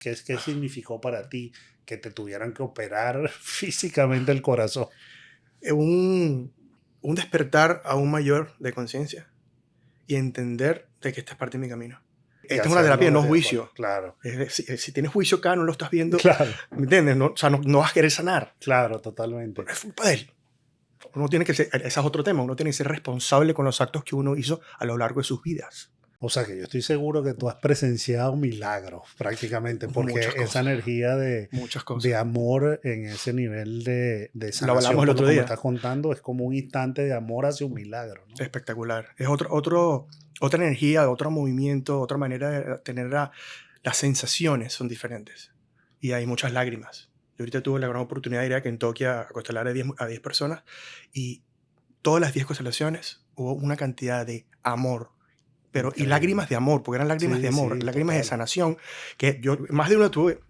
¿Qué significó para ti que te tuvieran que operar físicamente el corazón? Un despertar aún mayor de conciencia y entender de que esta es parte de mi camino. Y Esta es una terapia, hacerlo no desde afuera. juicio. Claro, Si tienes juicio acá, no lo estás viendo, claro, ¿me entiendes? No, o sea, no vas a querer sanar. claro, totalmente. Es culpa de él. Uno tiene que ser, ese es otro tema, uno tiene que ser responsable con los actos que uno hizo a lo largo de sus vidas. O sea que yo estoy seguro que tú has presenciado milagros prácticamente, porque Muchas esa cosas, energía muchas de cosas. amor en ese nivel de Lo hablamos sanación, el por lo otro que me día. estás contando, es como un instante de amor hacia un milagro, ¿no? Espectacular. Es otra energía, otro movimiento, otra manera de tener las sensaciones son diferentes. Y hay muchas lágrimas. Yo ahorita tuve la gran oportunidad de ir a Kentucky a constelar a 10 personas y todas las 10 constelaciones hubo una cantidad de amor, pero y Increíble. lágrimas de amor, porque eran lágrimas de Sí, amor, sí, lágrimas de total. sanación, que yo más de una tuve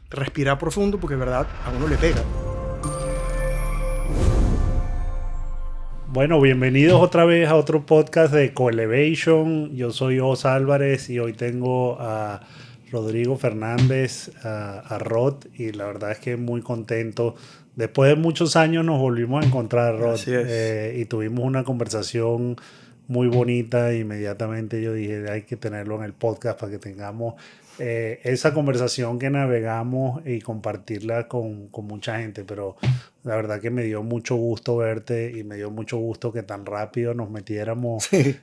respirar profundo porque de verdad a uno le pega. Bueno, bienvenidos otra vez a otro podcast de Coelevation. Yo soy Os Álvarez y hoy tengo a Rodrigo Fernández, a Rod, y la verdad es que muy contento. Después de muchos años nos volvimos a encontrar, Rod, Así es. y tuvimos una conversación muy bonita. Inmediatamente yo dije, hay que tenerlo en el podcast para que tengamos esa conversación que navegamos y compartirla con mucha gente, pero la verdad que me dio mucho gusto verte y me dio mucho gusto que tan rápido nos metiéramos Sí.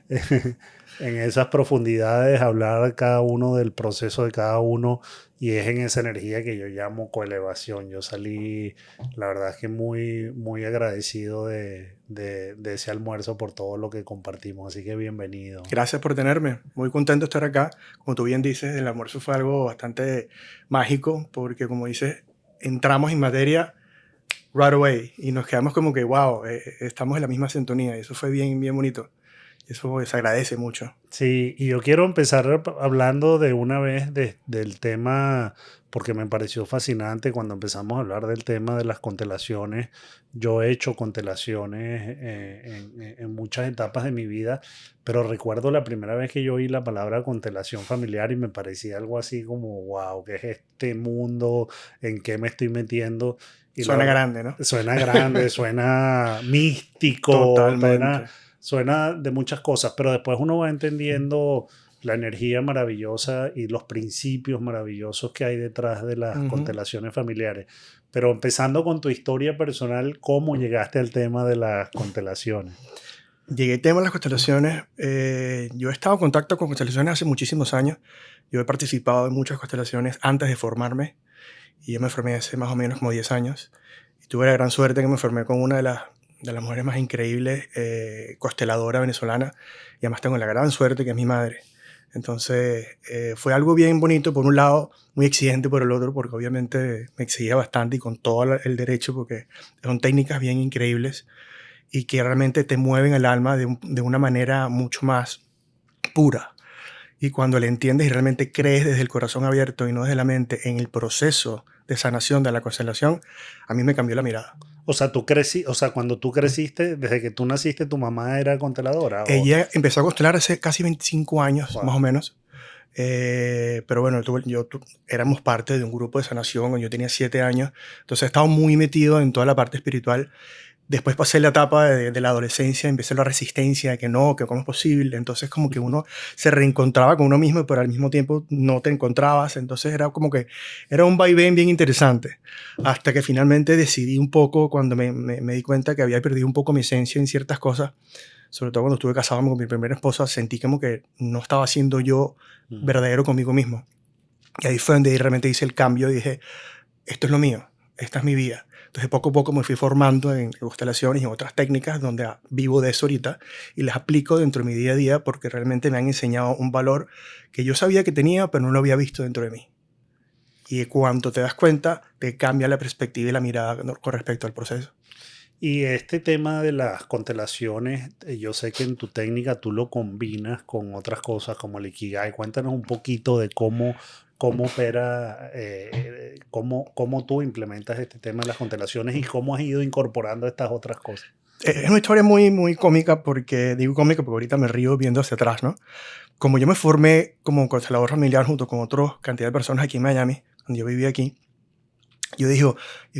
en esas profundidades, hablar cada uno del proceso de cada uno, y es en esa energía que yo llamo coelevación. Yo salí, la verdad es que muy, muy agradecido de ese almuerzo por todo lo que compartimos, así que bienvenido. Gracias por tenerme. Muy contento de estar acá. Como tú bien dices, el almuerzo fue algo bastante mágico porque, como dices, entramos en materia right away y nos quedamos como que, wow, estamos en la misma sintonía. Y eso fue bien, bien bonito. Eso se agradece mucho. Sí, y yo quiero empezar hablando de una vez del tema, porque me pareció fascinante cuando empezamos a hablar del tema de las constelaciones. Yo he hecho constelaciones en muchas etapas de mi vida, pero recuerdo la primera vez que yo oí la palabra constelación familiar y me parecía algo así como, wow, ¿qué es este mundo? ¿En qué me estoy metiendo? Y la Suena verdad, grande, ¿no? suena grande, suena místico, suena, Totalmente. suena de muchas cosas, pero después uno va entendiendo la energía maravillosa y los principios maravillosos que hay detrás de las Ujú. constelaciones familiares. Pero empezando con tu historia personal, ¿cómo llegaste al tema de las constelaciones? Llegué al tema de las constelaciones. Yo he estado en contacto con constelaciones hace muchísimos años. Yo he participado en muchas constelaciones antes de formarme y yo me formé hace más o menos como 10 años. Y tuve la gran suerte que me formé con una de las mujeres más increíbles, consteladora venezolana, y además tengo la gran suerte que es mi madre. Entonces, fue algo bien bonito por un lado, muy exigente por el otro, porque obviamente me exigía bastante y con todo el derecho, porque son técnicas bien increíbles y que realmente te mueven el alma de una manera mucho más pura. Y cuando le entiendes y realmente crees desde el corazón abierto y no desde la mente en el proceso de sanación de la constelación, a mí me cambió la mirada. O sea, o sea, cuando tú creciste, desde que tú naciste, tu mamá era consteladora o Ella empezó a constelar hace casi 25 años, más o wow. menos. Pero bueno, éramos parte de un grupo de sanación cuando yo tenía 7 años. Entonces he estado muy metido en toda la parte espiritual. Después pasé la etapa de la adolescencia, empecé la resistencia de que no, que cómo es posible. Entonces como que uno se reencontraba con uno mismo, pero al mismo tiempo no te encontrabas. Entonces era como que era un vaivén bien interesante. Hasta que finalmente decidí un poco, cuando me di cuenta que había perdido un poco mi esencia en ciertas cosas, sobre todo cuando estuve casado con mi primera esposa, sentí como que no estaba siendo yo Mm. verdadero conmigo mismo. Y ahí fue donde realmente hice el cambio y dije, esto es lo mío, esta es mi vida. Entonces poco a poco me fui formando en constelaciones y en otras técnicas donde vivo de eso ahorita y las aplico dentro de mi día a día porque realmente me han enseñado un valor que yo sabía que tenía pero no lo había visto dentro de mí. Y cuando te das cuenta, te cambia la perspectiva y la mirada con respecto al proceso. Y este tema de las constelaciones, yo sé que en tu técnica tú lo combinas con otras cosas como el Ikigai. Cuéntanos un poquito de cómo opera, cómo tú implementas este tema de las constelaciones y cómo has ido incorporando estas otras cosas. Es una historia muy, muy cómica porque, digo cómica porque ahorita me río viendo hacia atrás, ¿no? Como yo me formé como constelador familiar junto con otra cantidad de personas aquí en Miami, cuando yo vivía aquí, yo digo,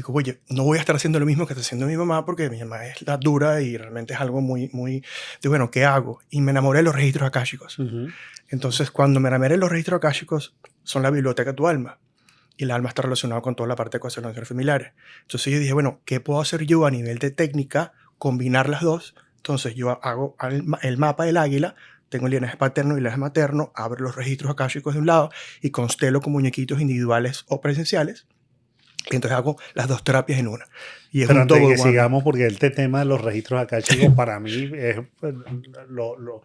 oye, no voy a estar haciendo lo mismo que está haciendo mi mamá porque mi mamá es la dura y realmente es algo muy, muy, digo, bueno, ¿qué hago? Y me enamoré de los registros akáshicos. Ujú. Entonces, cuando me enamoré de los registros akáshicos, son la biblioteca de tu alma. Y el alma está relacionado con toda la parte de constelaciones familiares. Entonces yo dije, bueno, ¿qué puedo hacer yo a nivel de técnica? Combinar las dos. Entonces yo hago el mapa del águila, tengo el linaje paterno y el linaje materno, abro los registros akáshicos de un lado y constelo con muñequitos individuales o presenciales. Y entonces hago las dos terapias en una. Y es Pero un antes de double que whammy. sigamos, porque este tema de los registros akáshicos para mí es, lo, lo,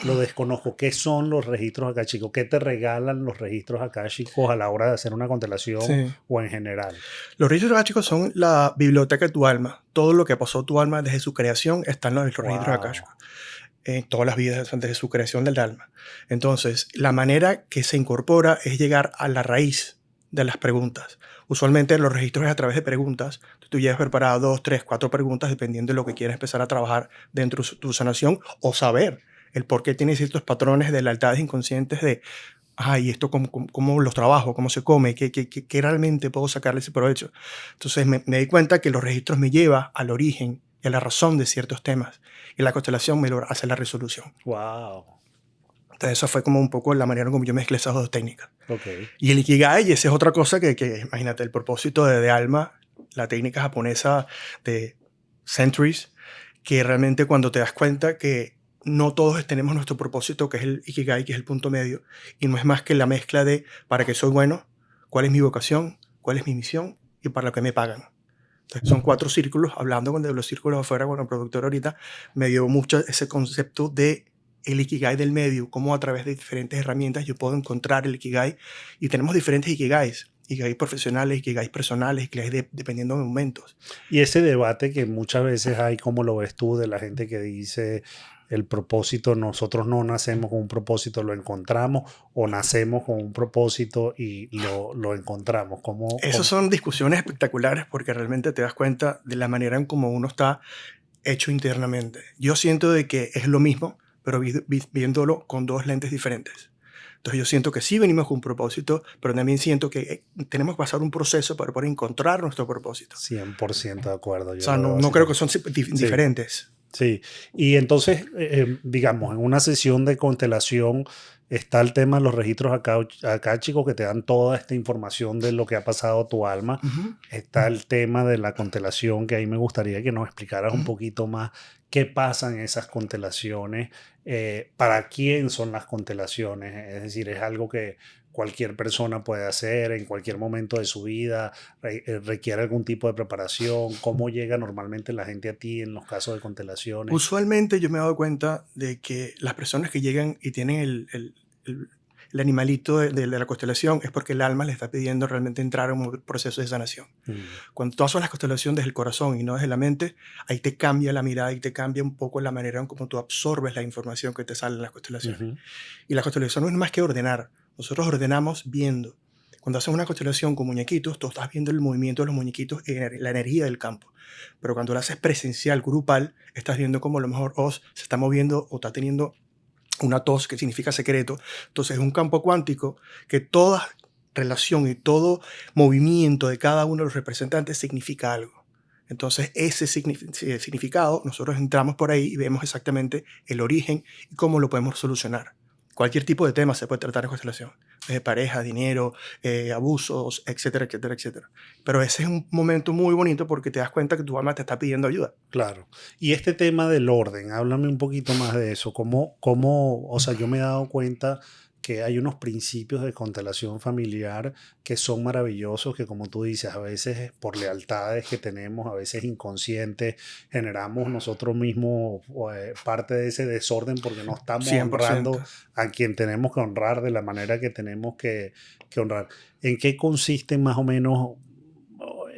lo desconozco. ¿Qué son los registros akáshicos? ¿Qué te regalan los registros akáshicos a la hora de hacer una constelación Sí. o en general? Los registros akáshicos son la biblioteca de tu alma. Todo lo que pasó tu alma desde su creación está en los registros Wow. akáshicos. En todas las vidas desde su creación del alma. Entonces, la manera que se incorpora es llegar a la raíz de las preguntas. Usualmente los registros es a través de preguntas. Tú llevas preparado 2, 3, 4 preguntas dependiendo de lo que quieras empezar a trabajar dentro de tu sanación o saber el por qué tienes ciertos patrones de lealtades inconscientes de, ay, esto cómo los trabajo, cómo se come, qué realmente puedo sacarle ese provecho. Entonces me di cuenta que los registros me llevan al origen y a la razón de ciertos temas. Y la constelación me logra hacer la resolución. Wow. Entonces esa fue como un poco la manera en como yo mezclé esas dos técnicas. Ok. Y el Ikigai, esa es otra cosa que imagínate, el propósito de Alma, la técnica japonesa de Centuries, que realmente cuando te das cuenta que no todos tenemos nuestro propósito, que es el Ikigai, que es el punto medio, y no es más que la mezcla de para qué soy bueno, cuál es mi vocación, cuál es mi misión y para lo que me pagan. Entonces, son 4 círculos, hablando con de los círculos afuera con el productor ahorita, me dio mucho ese concepto de el Ikigai del medio, cómo a través de diferentes herramientas yo puedo encontrar el Ikigai, y tenemos diferentes Ikigais, Ikigais profesionales, Ikigais personales, Ikigais dependiendo de momentos. Y ese debate que muchas veces hay, como lo ves tú, de la gente que dice el propósito, nosotros no nacemos con un propósito, lo encontramos, o nacemos con un propósito y lo encontramos. Esas son discusiones espectaculares porque realmente te das cuenta de la manera en cómo uno está hecho internamente. Yo siento de que es lo mismo, pero viéndolo con dos lentes diferentes. Entonces yo siento que sí venimos con un propósito, pero también siento que tenemos que pasar un proceso para poder encontrar nuestro propósito. 100% de acuerdo, O yo sea, lo veo no así creo que también. son Sí, diferentes. sí. Y entonces, digamos, en una sesión de constelación está el tema de los registros acá, chicos, que te dan toda esta información de lo que ha pasado a tu alma. Ujú, Está el tema de la constelación, que ahí me gustaría que nos explicaras un ujú. poquito más qué pasa en esas constelaciones, para quién son las constelaciones. Es decir, es algo que cualquier persona puede hacer en cualquier momento de su vida, requiere algún tipo de preparación, cómo llega normalmente la gente a ti en los casos de constelaciones. Usualmente yo me he dado cuenta de que las personas que llegan y tienen el- el animalito de la constelación es porque el alma le está pidiendo realmente entrar en un proceso de sanación. Mm, Cuando tú haces la constelación desde el corazón y no desde la mente, ahí te cambia la mirada y te cambia un poco la manera en cómo tú absorbes la información que te sale en las constelaciones. ujú. Y la constelación no es más que ordenar. Nosotros ordenamos viendo. Cuando haces una constelación con muñequitos, tú estás viendo el movimiento de los muñequitos y la energía del campo. Pero cuando lo haces presencial, grupal, estás viendo cómo a lo mejor Oz se está moviendo o está teniendo una tos que significa secreto. Entonces es un campo cuántico que toda relación y todo movimiento de cada uno de los representantes significa algo. Entonces ese significado, nosotros entramos por ahí y vemos exactamente el origen y cómo lo podemos solucionar. Cualquier tipo de tema se puede tratar en constelación, desde pareja, dinero, abusos, etcétera, etcétera, etcétera. Pero ese es un momento muy bonito porque te das cuenta que tu alma te está pidiendo ayuda. Claro. Y este tema del orden, háblame un poquito más de eso. O sea, yo me he dado cuenta que hay unos principios de constelación familiar que son maravillosos, que como tú dices, a veces por lealtades que tenemos, a veces inconscientes, generamos nosotros mismos parte de ese desorden porque no estamos honrando 100%. a quien tenemos que honrar de la manera que tenemos que honrar. ¿En qué consisten más o menos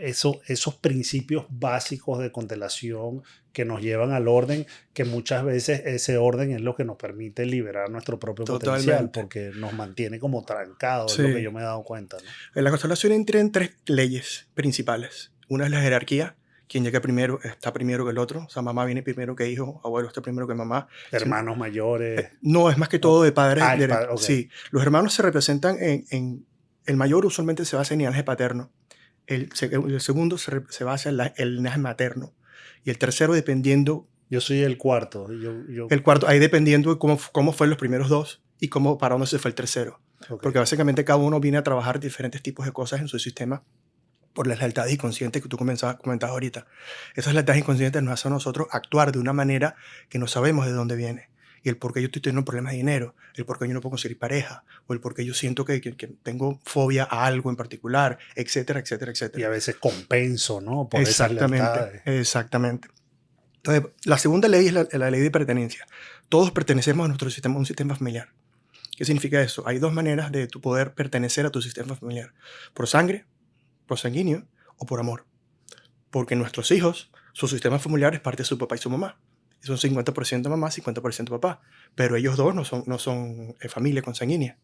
esos principios básicos de constelación que nos llevan al orden, que muchas veces ese orden es lo que nos permite liberar nuestro propio potencial, Totalmente. porque nos mantiene como trancados, es lo que Sí. yo me he dado cuenta, ¿no? En la constelación entra en tres leyes principales. Una es la jerarquía, Quien llega primero está primero que el otro. O sea, mamá viene primero que hijo, abuelo está primero que mamá. Hermanos mayores. No, es más que todo No. de padres. Ah, el padre, ok. Sí, los hermanos se representan el mayor usualmente se basa en linaje paterno. El segundo se basa en el linaje materno. Y el tercero dependiendo, Yo soy el cuarto. el cuarto, ahí dependiendo de cómo fueron los primeros dos y para dónde se fue el tercero. Ok. Porque básicamente cada uno viene a trabajar diferentes tipos de cosas en su sistema por las lealtades inconscientes que tú comentabas ahorita. Esas lealtades inconscientes nos hacen a nosotros actuar de una manera que no sabemos de dónde viene. Y el por qué yo estoy teniendo problemas de dinero, el por qué yo no puedo conseguir pareja, o el por qué yo siento que tengo fobia a algo en particular, etcétera, etcétera, Y etcétera. a veces compenso, ¿no? Por esas Exactamente, lealtades. exactamente. Entonces, la segunda ley es la ley de pertenencia. Todos pertenecemos a nuestro sistema, a un sistema familiar. ¿Qué significa eso? Hay dos maneras de tu poder pertenecer a tu sistema familiar. Por sangre, por sanguíneo o por amor. Porque nuestros hijos, su sistema familiar es parte de su papá y su mamá. Y son 50% mamá, 50% papá. Pero ellos dos no son familia consanguínea.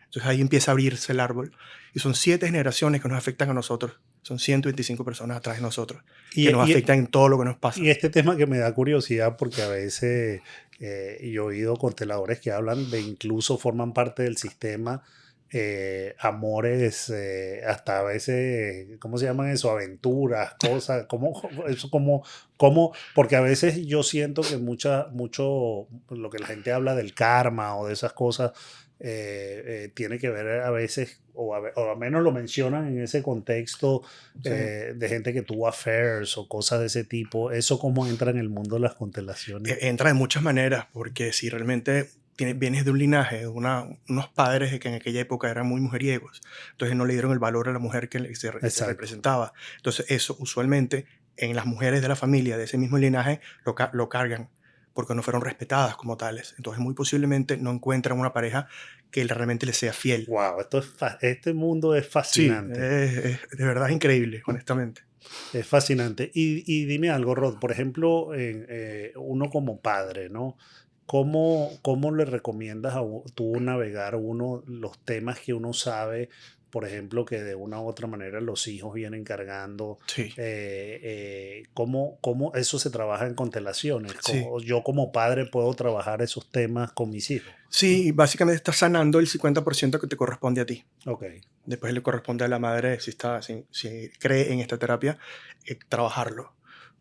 Entonces ahí empieza a abrirse el árbol. Y son 7 generaciones que nos afectan a nosotros. Son 125 personas atrás de nosotros. Y, Que nos y, afectan en todo lo que nos y pasa. este tema que me da curiosidad porque a veces yo he oído consteladores que hablan de incluso forman parte del sistema amores, hasta a veces, ¿cómo se llaman eso? Aventuras, cosas, eso porque a veces yo siento que mucho lo que la gente habla del karma o de esas cosas tiene que ver a veces, o al menos lo mencionan en ese contexto Sí. de gente que tuvo affairs o cosas de ese tipo. ¿Eso cómo entra en el mundo de las constelaciones? Entra de muchas maneras, porque si realmente vienes de un linaje, de unos padres que en aquella época eran muy mujeriegos, entonces no le dieron el valor a la mujer que se Exacto. representaba. Entonces eso usualmente en las mujeres de la familia de ese mismo linaje lo cargan porque no fueron respetadas como tales. Entonces muy posiblemente no encuentran una pareja que realmente les sea fiel. Wow, este mundo es Sí, fascinante. de verdad es increíble, honestamente. Es fascinante. Y dime algo, Rod, por ejemplo, uno como padre, ¿no? ¿Cómo le recomiendas a tú navegar los temas que uno sabe, por ejemplo, que de una u otra manera los hijos vienen cargando? Sí, ¿Cómo eso se trabaja en constelaciones? sí. ¿Cómo yo como padre puedo trabajar esos temas con mis hijos? Sí, básicamente estás sanando el 50% que te corresponde a ti. Ok, Después le corresponde a la madre, si cree en esta terapia, trabajarlo.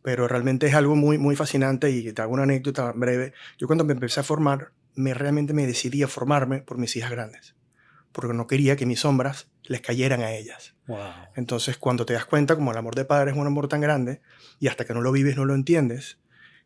Pero realmente es algo muy, muy fascinante y te hago una anécdota breve. Yo cuando me empecé a formar, realmente me decidí a formarme por mis hijas grandes, porque no quería que mis sombras les cayeran a ellas. wow. Entonces, cuando te das cuenta, como el amor de padre es un amor tan grande, y hasta que no lo vives no lo entiendes,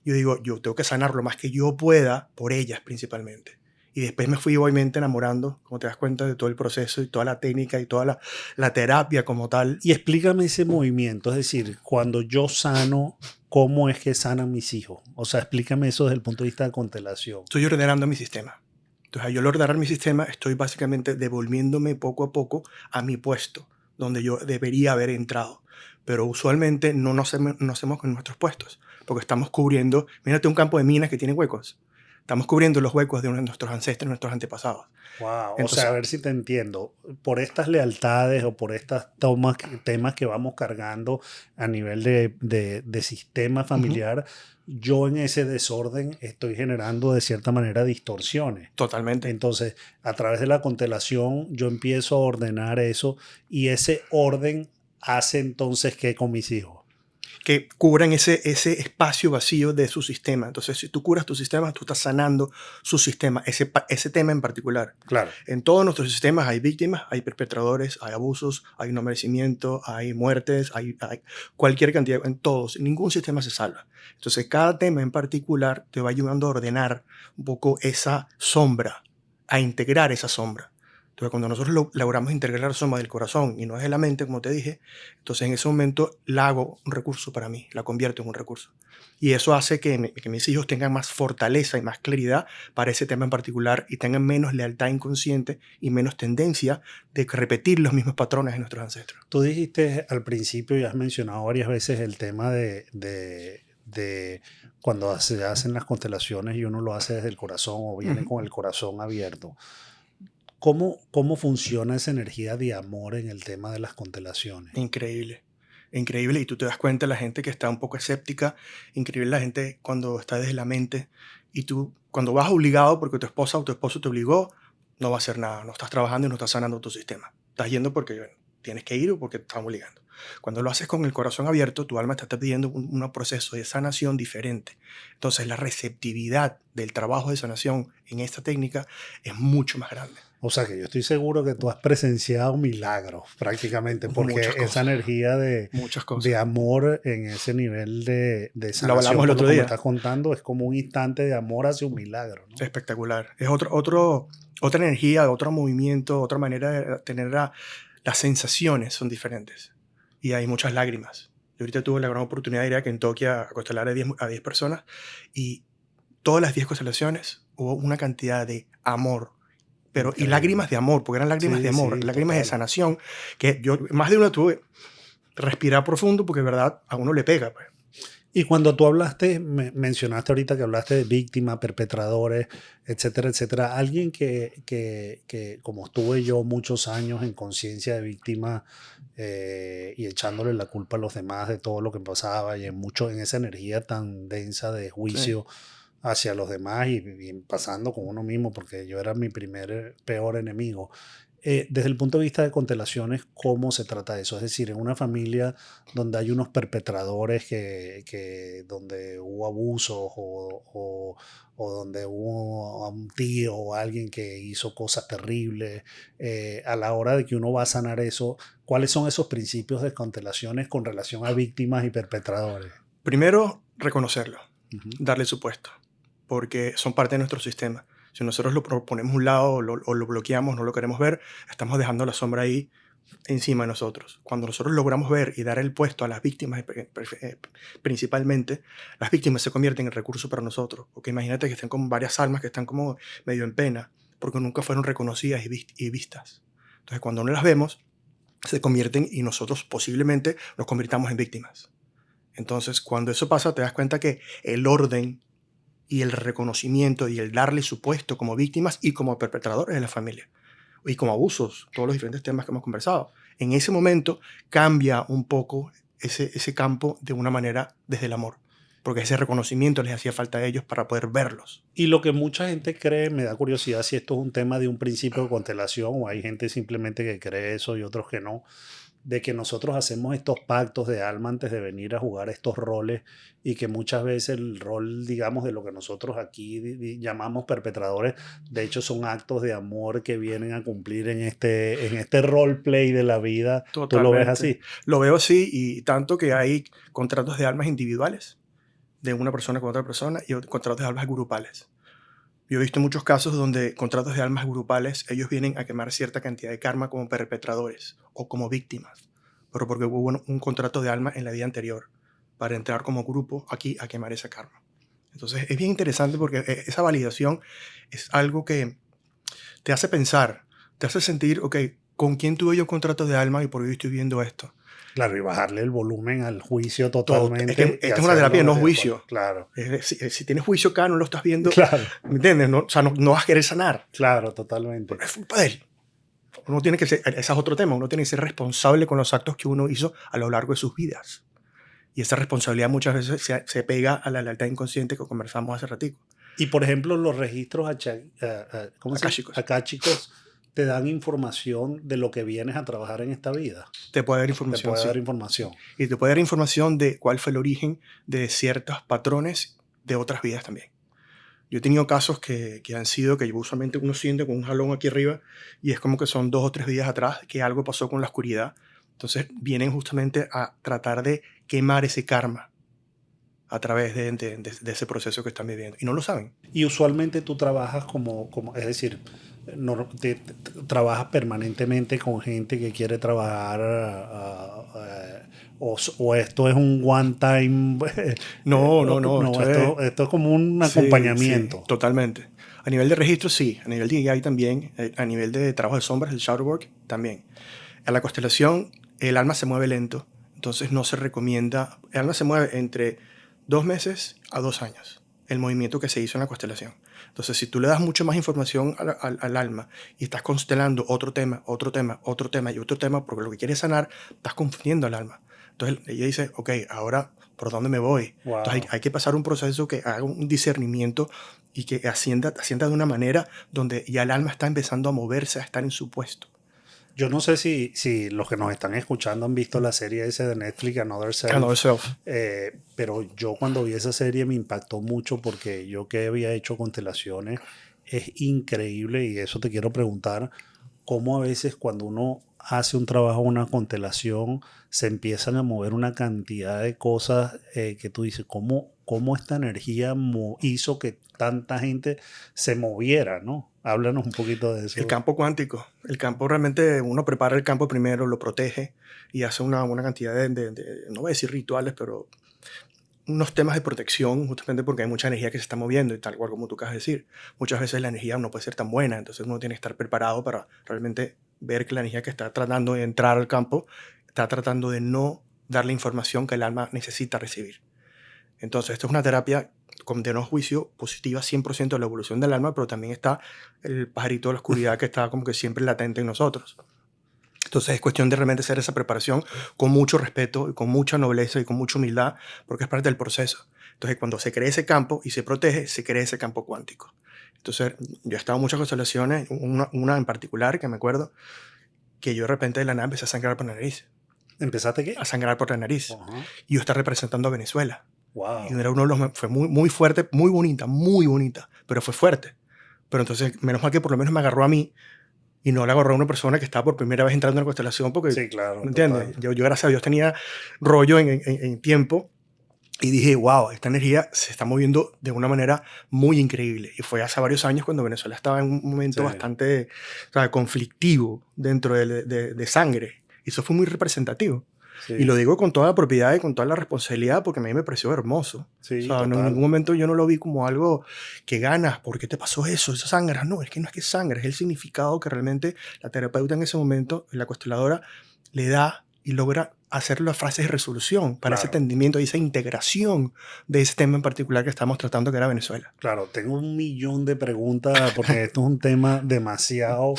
yo digo, yo tengo que sanar lo más que yo pueda por ellas principalmente. Y después me fui obviamente enamorando, como te das cuenta, de todo el proceso y toda la técnica y toda la terapia como tal. Y explícame ese movimiento, es decir, cuando yo sano, ¿cómo es que sanan mis hijos? O sea, explícame eso desde el punto de vista de constelación. Estoy ordenando mi sistema. Entonces, al yo ordenar mi sistema, estoy básicamente devolviéndome poco a poco a mi puesto, donde yo debería haber entrado. Pero usualmente no hacemos con nuestros puestos, porque estamos cubriendo, mírate un campo de minas que tiene huecos. Estamos cubriendo los huecos de nuestros ancestros, nuestros antepasados. Wow, o sea, a Entonces, ver si te entiendo. Por estas lealtades o por estas temas que vamos cargando a nivel de sistema ujú, familiar, yo en ese desorden estoy generando de cierta manera distorsiones. totalmente. Entonces, a través de la constelación, yo empiezo a ordenar eso y ese orden hace entonces que con mis hijos. Que cubran ese espacio vacío de su sistema. Entonces, si tú curas tu sistema, tú estás sanando su sistema, ese tema en particular. Claro. En todos nuestros sistemas hay víctimas, hay perpetradores, hay abusos, hay no merecimiento, hay muertes, hay cualquier cantidad, en todos, ningún sistema se salva. Entonces, cada tema en particular te va ayudando a ordenar un poco esa sombra, a integrar esa sombra. Entonces, cuando nosotros logramos integrar la sombra del corazón y no es de la mente, como te dije, entonces en ese momento la hago un recurso para mí, la convierto en un recurso. Y eso hace que mis hijos tengan más fortaleza y más claridad para ese tema en particular y tengan menos lealtad inconsciente y menos tendencia de repetir los mismos patrones de nuestros ancestros. Tú dijiste al principio y has mencionado varias veces el tema de cuando se hacen las constelaciones y uno lo hace desde el corazón o viene Ujú. con el corazón abierto. ¿Cómo funciona esa energía de amor en el tema de las constelaciones? Increíble. increíble, y tú te das cuenta de la gente que está un poco escéptica, increíble la gente cuando está desde la mente, y tú cuando vas obligado porque tu esposa o tu esposo te obligó, no va a hacer nada, no estás trabajando y no estás sanando tu sistema. Estás yendo porque bueno, tienes que ir o porque te están obligando. Cuando lo haces con el corazón abierto, tu alma te está pidiendo un proceso de sanación diferente. Entonces la receptividad del trabajo de sanación en esta técnica es mucho más grande. O sea que yo estoy seguro que tú has presenciado milagros prácticamente, porque Muchas esa cosas, energía muchas de cosas. amor en ese nivel de Lo hablamos sanación, el por lo otro que me día. estás contando, es como un instante de amor hacia un milagro, ¿no? Espectacular. Es otra energía, otro movimiento, otra manera de tener las sensaciones son diferentes. Y hay muchas lágrimas. Yo ahorita tuve la gran oportunidad de ir a Kentucky a constelar a 10 personas y todas las 10 constelaciones hubo una cantidad de amor. Pero, y Increíble. lágrimas de amor, porque eran lágrimas de Sí, amor, sí, lágrimas de total. sanación, que yo más de una tuve respirar profundo porque de verdad a uno le pega. Pues. Y cuando tú hablaste, mencionaste ahorita que hablaste de víctimas, perpetradores, etcétera, etcétera. Alguien que como estuve yo muchos años en conciencia de víctima y echándole la culpa a los demás de todo lo que pasaba y en esa energía tan densa de Sí. juicio hacia los demás y pasando con uno mismo, porque yo era mi primer peor enemigo. Desde el punto de vista de constelaciones, ¿cómo se trata eso? Es decir, en una familia donde hay unos perpetradores donde hubo abusos o donde hubo a un tío o alguien que hizo cosas terribles, a la hora de que uno va a sanar eso, ¿cuáles son esos principios de constelaciones con relación a víctimas y perpetradores? Primero, reconocerlo, Ujú. darle su puesto, porque son parte de nuestro sistema. Si nosotros lo ponemos a un lado o lo bloqueamos, no lo queremos ver, estamos dejando la sombra ahí encima de nosotros. Cuando nosotros logramos ver y dar el puesto a las víctimas, principalmente, las víctimas se convierten en recurso para nosotros. Porque imagínate que estén como varias almas que están como medio en pena, porque nunca fueron reconocidas y vistas. Entonces, cuando no las vemos, se convierten y nosotros posiblemente nos convirtamos en víctimas. Entonces, cuando eso pasa, te das cuenta que el orden y el reconocimiento y el darle su puesto como víctimas y como perpetradores de la familia y como abusos, todos los diferentes temas que hemos conversado, en ese momento cambia un poco ese campo de una manera desde el amor, porque ese reconocimiento les hacía falta a ellos para poder verlos. Y lo que mucha gente cree, me da curiosidad si esto es un tema de un principio de constelación o hay gente simplemente que cree eso y otros que no, de que nosotros hacemos estos pactos de alma antes de venir a jugar estos roles y que muchas veces el rol, digamos, de lo que nosotros aquí llamamos perpetradores, de hecho son actos de amor que vienen a cumplir en este roleplay de la vida. ¿Tú lo ves Totalmente. así? Lo veo así y tanto que hay contratos de almas individuales de una persona con otra persona y contratos de almas grupales. Yo he visto muchos casos donde contratos de almas grupales, ellos vienen a quemar cierta cantidad de karma como perpetradores o como víctimas, pero porque hubo un contrato de alma en la vida anterior para entrar como grupo aquí a quemar esa karma. Entonces es bien interesante porque esa validación es algo que te hace pensar, te hace sentir, ok, ¿con quién tuve yo contrato de alma y por qué yo estoy viendo esto? Claro, y bajarle el volumen al juicio Todo, es que totalmente y esta es una terapia, hacerlo no desde afuera. juicio. Claro, Si tienes juicio acá, no lo estás viendo, claro, ¿me entiendes? No, o sea, no vas a querer sanar. claro, totalmente. Es culpa de él. Uno tiene que ser, ese es otro tema, uno tiene que ser responsable con los actos que uno hizo a lo largo de sus vidas. Y esa responsabilidad muchas veces se pega a la lealtad inconsciente que conversamos hace ratico. Y por ejemplo, los registros ¿cómo se Acá, dice? chicos, Acá, chicos, te dan información de lo que vienes a trabajar en esta vida. te puede dar Te información, puede dar sí. información. Y te puede dar información de cuál fue el origen de ciertos patrones de otras vidas también. Yo he tenido casos que han sido que usualmente uno siente con un jalón aquí arriba y es como que son 2 o 3 vidas atrás que algo pasó con la oscuridad. Entonces vienen justamente a tratar de quemar ese karma a través de ese proceso que están viviendo. Y no lo saben. Y usualmente tú trabajas es decir, trabajas permanentemente con gente que quiere trabajar o esto es un one time, No, no, no. no, Esto es... esto es como un Sí, sí, acompañamiento. totalmente. A nivel de registro, sí. A nivel de EI también. A nivel de trabajo de sombras, el shadow work, también. En la constelación, el alma se mueve lento. Entonces no se recomienda... El alma se mueve entre 2 meses a 2 años. El movimiento que se hizo en la constelación. Entonces, si tú le das mucho más información al alma y estás constelando otro tema, otro tema, otro tema y otro tema, porque lo que quieres sanar, estás confundiendo al alma. Entonces ella dice, ok, ahora, ¿por dónde me voy? Entonces Wow. hay que pasar un proceso que haga un discernimiento y que ascienda de una manera donde ya el alma está empezando a moverse, a estar en su puesto. Yo no sé si los que nos están escuchando han visto la serie ese de Netflix, Another Another Self, self. pero yo cuando vi esa serie me impactó mucho porque yo que había hecho constelaciones es increíble y eso te quiero preguntar, cómo a veces cuando uno hace un trabajo, una constelación, se empiezan a mover una cantidad de cosas que tú dices, cómo esta energía hizo que tanta gente se moviera, ¿no? Háblanos un poquito de El eso. campo cuántico. El campo realmente, uno prepara el campo primero, lo protege y hace una cantidad no voy a decir rituales, pero unos temas de protección, justamente porque hay mucha energía que se está moviendo y tal cual como tú acabas de decir. Muchas veces la energía no puede ser tan buena, entonces uno tiene que estar preparado para realmente ver que la energía que está tratando de entrar al campo está tratando de no dar la información que el alma necesita recibir. Entonces, esto es una terapia de no juicio positiva 100% de la evolución del alma, pero también está el pajarito de la oscuridad que está como que siempre latente en nosotros. Entonces es cuestión de realmente hacer esa preparación con mucho respeto y con mucha nobleza y con mucha humildad, porque es parte del proceso. Entonces cuando se crea ese campo y se protege, se crea ese campo cuántico. Entonces yo he estado en muchas constelaciones, una en particular que me acuerdo, que yo de repente de la nada empecé a sangrar por la nariz, ¿Empezaste a qué? sangrar por la nariz. Ajá. Y yo estaba representando a Venezuela. Y Wow. era uno de fue muy, muy fuerte, muy bonita, pero fue fuerte. Pero entonces, menos mal que por lo menos me agarró a mí y no le agarró a una persona que estaba por primera vez entrando en la constelación porque, Sí, claro, ¿me entiendes? total. Yo gracias a Dios tenía rollo en tiempo y dije, wow, esta energía se está moviendo de una manera muy increíble. Y fue hace varios años cuando Venezuela estaba en un Sí, momento bastante, o sea, conflictivo dentro de sangre. Y eso fue muy representativo. Y sí, lo digo con toda la propiedad y con toda la responsabilidad porque a mí me pareció hermoso. O sí, sea, en total. ningún momento yo no lo vi como algo que ganas, ¿por qué te pasó eso? Esa sangras. No, es que sangre, es el significado que realmente la terapeuta en ese momento, la consteladora, le da y logra hacer las frases de resolución para ese Claro, entendimiento y esa integración de ese tema en particular que estamos tratando, que era Venezuela. claro. Tengo un millón de preguntas porque esto es un tema demasiado,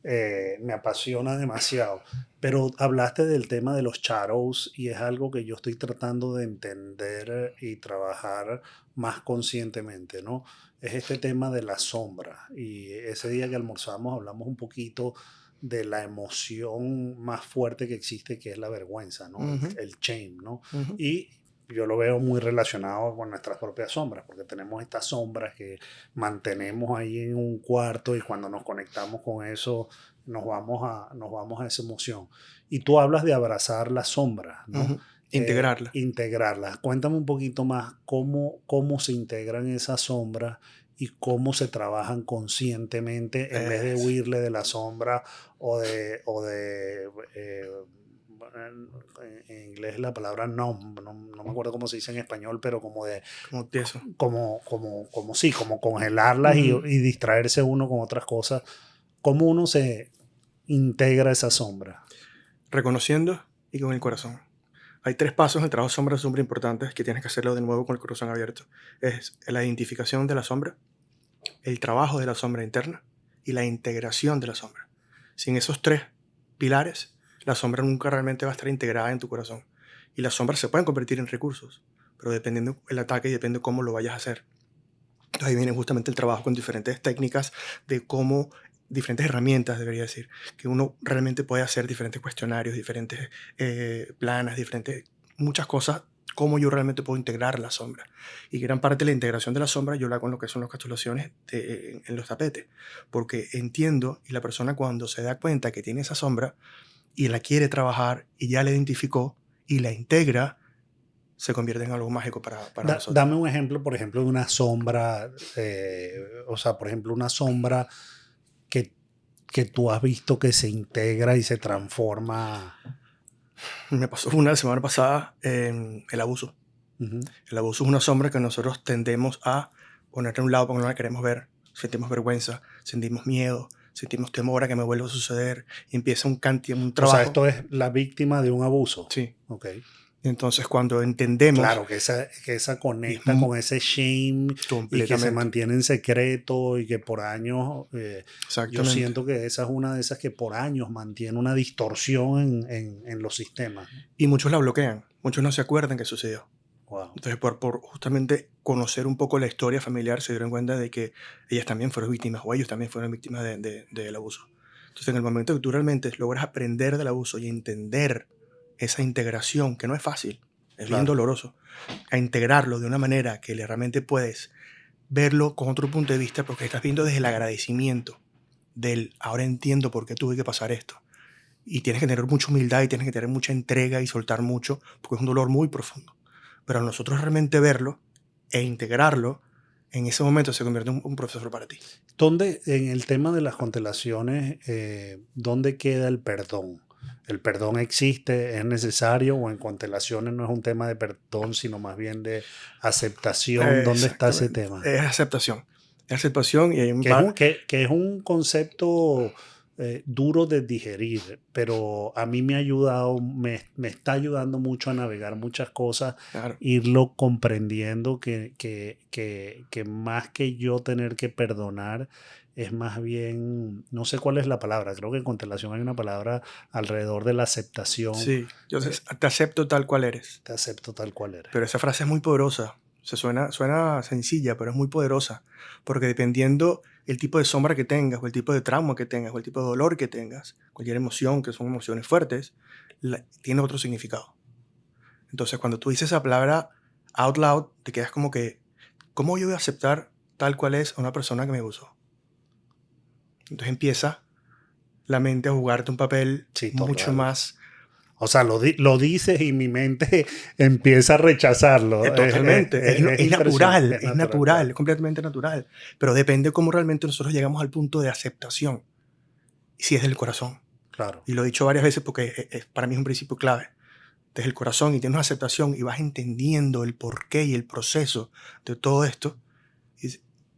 me apasiona demasiado. Pero hablaste del tema de los shadows y es algo que yo estoy tratando de entender y trabajar más conscientemente, ¿no? Es este tema de la sombra. Y ese día que almorzamos hablamos un poquito de la emoción más fuerte que existe, que es la vergüenza, ¿no? El, Ujú, el shame, ¿no? ujú. Y yo lo veo muy relacionado con nuestras propias sombras, porque tenemos estas sombras que mantenemos ahí en un cuarto y cuando nos conectamos con eso nos vamos a esa emoción. Y tú hablas de abrazar las sombras, ¿no? Ujú. Integrarla. Integrarlas. Cuéntame un poquito más cómo se integran esas sombras y cómo se trabajan conscientemente en vez de Es- huirle de la sombra o de en inglés la palabra numb, no me acuerdo cómo se dice en español, pero como de, como tieso. como sí, como congelarlas y, Ujú. y distraerse uno con otras cosas. ¿Cómo uno se integra esa sombra? Reconociendo y con el corazón. Hay tres pasos en el trabajo de sombra súper importantes que tienes que hacerlo de nuevo con el corazón abierto. Es la identificación de la sombra, el trabajo de la sombra interna y la integración de la sombra. Sin esos tres pilares, la sombra nunca realmente va a estar integrada en tu corazón. Y las sombras se pueden convertir en recursos, pero dependiendo el ataque y depende cómo lo vayas a hacer. Entonces ahí viene justamente el trabajo con diferentes técnicas de cómo, diferentes herramientas, debería decir, que uno realmente puede hacer diferentes cuestionarios, diferentes planas, diferentes, muchas cosas, cómo yo realmente puedo integrar la sombra. Y gran parte de la integración de la sombra yo la hago en lo que son las capsulaciones en los tapetes, porque entiendo y la persona cuando se da cuenta que tiene esa sombra y la quiere trabajar y ya la identificó y la integra, se convierte en algo mágico para nosotros. Dame un ejemplo, por ejemplo, de una sombra, o sea, por ejemplo, una sombra que, que tú has visto que se integra y se transforma. Me pasó una la semana pasada en el abuso. Ujú. El abuso es una sombra que nosotros tendemos a ponerle a un lado porque no la queremos ver. Sentimos vergüenza, sentimos miedo, sentimos temor a que me vuelva a suceder y empieza un O sea, trabajo. esto es la víctima de un abuso. Sí. Ok. Entonces, cuando entendemos Claro, que esa es conecta con ese shame y que se completamente, mantiene en secreto y que por años, yo exactamente. siento que esa es una de esas que por años mantiene una distorsión en los sistemas. Y muchos la bloquean, muchos no se acuerdan que sucedió. Wow, Entonces, por justamente conocer un poco la historia familiar, se dieron cuenta de que ellas también fueron víctimas o ellos también fueron víctimas del abuso. Entonces, en el momento que tú realmente logras aprender del abuso y entender esa integración, que no es fácil, es bien claro, doloroso, a integrarlo de una manera que realmente puedes verlo con otro punto de vista porque estás viendo desde el agradecimiento del ahora entiendo por qué tuve que pasar esto. Y tienes que tener mucha humildad y tienes que tener mucha entrega y soltar mucho porque es un dolor muy profundo. Pero al nosotros realmente verlo e integrarlo, en ese momento se convierte en un profesor para ti. ¿dónde, en el tema de las constelaciones, dónde queda el perdón? ¿El perdón existe, es necesario o en constelaciones no es un tema de perdón, sino más bien de aceptación? ¿Dónde está ese Exactamente. tema? Es aceptación. Es aceptación y hay un Que es que es un concepto duro de digerir, pero a mí me ha ayudado, me está ayudando mucho a navegar muchas cosas, claro. irlo comprendiendo que más que yo tener que perdonar, es más bien, no sé cuál es la palabra, creo que en constelación hay una palabra alrededor de la aceptación, Sí, yo eh, te acepto tal cual eres. te acepto tal cual eres. Pero esa frase es muy poderosa. Suena sencilla, pero es muy poderosa. Porque dependiendo el tipo de sombra que tengas, o el tipo de trauma que tengas, o el tipo de dolor que tengas, cualquier emoción, que son emociones fuertes, tiene otro significado. Entonces, cuando tú dices esa palabra out loud, te quedas como que, ¿cómo yo voy a aceptar tal cual es a una persona que me abusó? Entonces empieza la mente a jugarte un papel Sí, mucho total. más O sea, lo dices y mi mente empieza a rechazarlo. totalmente, Es impresionante, es es natural, natural, claro. es completamente natural, pero depende cómo realmente nosotros llegamos al punto de aceptación, y si es del corazón. Claro. Y lo he dicho varias veces porque para mí es un principio clave. Desde el corazón y tienes una aceptación y vas entendiendo el porqué y el proceso de todo esto, y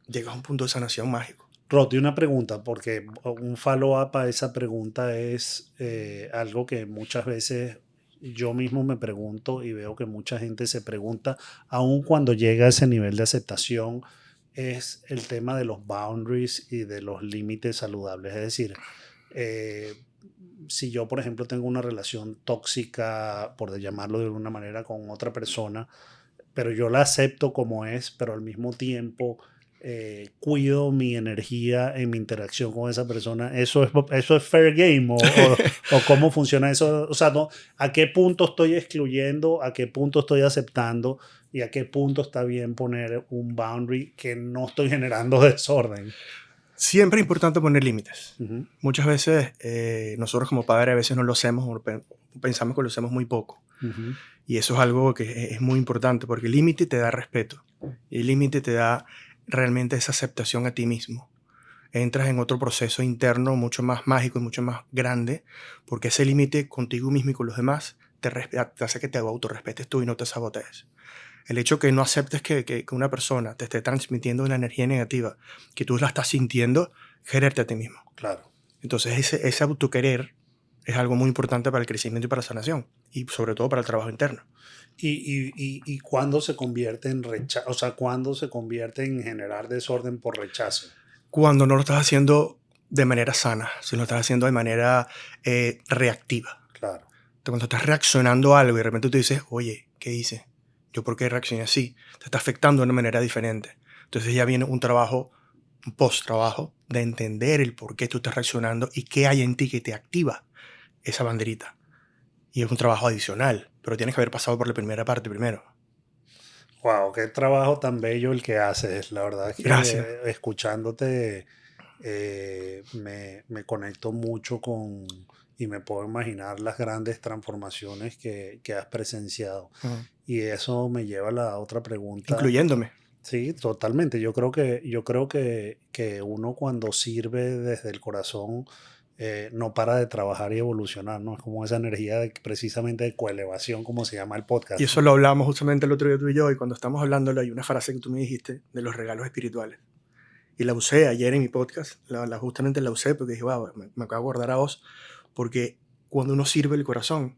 llegas a un punto de sanación mágico. Roti, una pregunta, porque un follow-up a esa pregunta es algo que muchas veces yo mismo me pregunto y veo que mucha gente se pregunta, aun cuando llega a ese nivel de aceptación, es el tema de los boundaries y de los límites saludables. Es decir, eh, si yo, por ejemplo, tengo una relación tóxica, por llamarlo de alguna manera, con otra persona, pero yo la acepto como es, pero al mismo tiempo cuido mi energía en mi interacción con esa persona. Eso es fair game o cómo funciona eso? O sea, no, ¿a qué punto estoy excluyendo? ¿A qué punto estoy aceptando? ¿Y a qué punto está bien poner un boundary que no estoy generando desorden? Siempre es importante poner límites. Ujú, Muchas veces nosotros como padres a veces no lo hacemos o pensamos que lo hacemos muy poco. ujú, Y eso es algo que es muy importante porque el límite te da respeto y el límite te da realmente esa aceptación a ti mismo. Entras en otro proceso interno mucho más mágico y mucho más grande porque ese límite contigo mismo y con los demás te hace que te autorrespetes tú y no te sabotees. El hecho que no aceptes que una persona te esté transmitiendo una energía negativa, que tú la estás sintiendo, quererte a ti mismo. claro. Entonces ese autoquerer es algo muy importante para el crecimiento y para la sanación y sobre todo para el trabajo interno. Y cuándo se convierte en rechazo, o sea, cuándo se convierte en generar desorden por rechazo. Cuando no lo estás haciendo de manera sana, sino lo estás haciendo de manera reactiva. Claro. Cuando estás reaccionando a algo y de repente tú dices, oye, ¿qué hice? ¿Yo por qué reaccioné así? Te está afectando de una manera diferente. Entonces ya viene un trabajo, un post-trabajo, de entender el por qué tú estás reaccionando y qué hay en ti que te activa esa banderita. Y es un trabajo adicional, pero tienes que haber pasado por la primera parte primero. Wow, qué trabajo tan bello el que haces. La verdad es que Gracias. escuchándote me conecto mucho con y me puedo imaginar las grandes transformaciones que has presenciado. Ujú. Y eso me lleva a la otra pregunta. Incluyéndome. Sí, totalmente. Yo creo que uno cuando sirve desde el corazón no para de trabajar y evolucionar, ¿no? Es como esa energía precisamente de coelevación, como se llama el Y podcast, eso ¿no? lo hablamos justamente el otro día tú y yo, y cuando estamos hablándolo hay una frase que tú me dijiste de los regalos espirituales. Y la usé ayer en mi podcast, justamente la usé porque dije, wow, me acabo de acordar a vos, porque cuando uno sirve el corazón,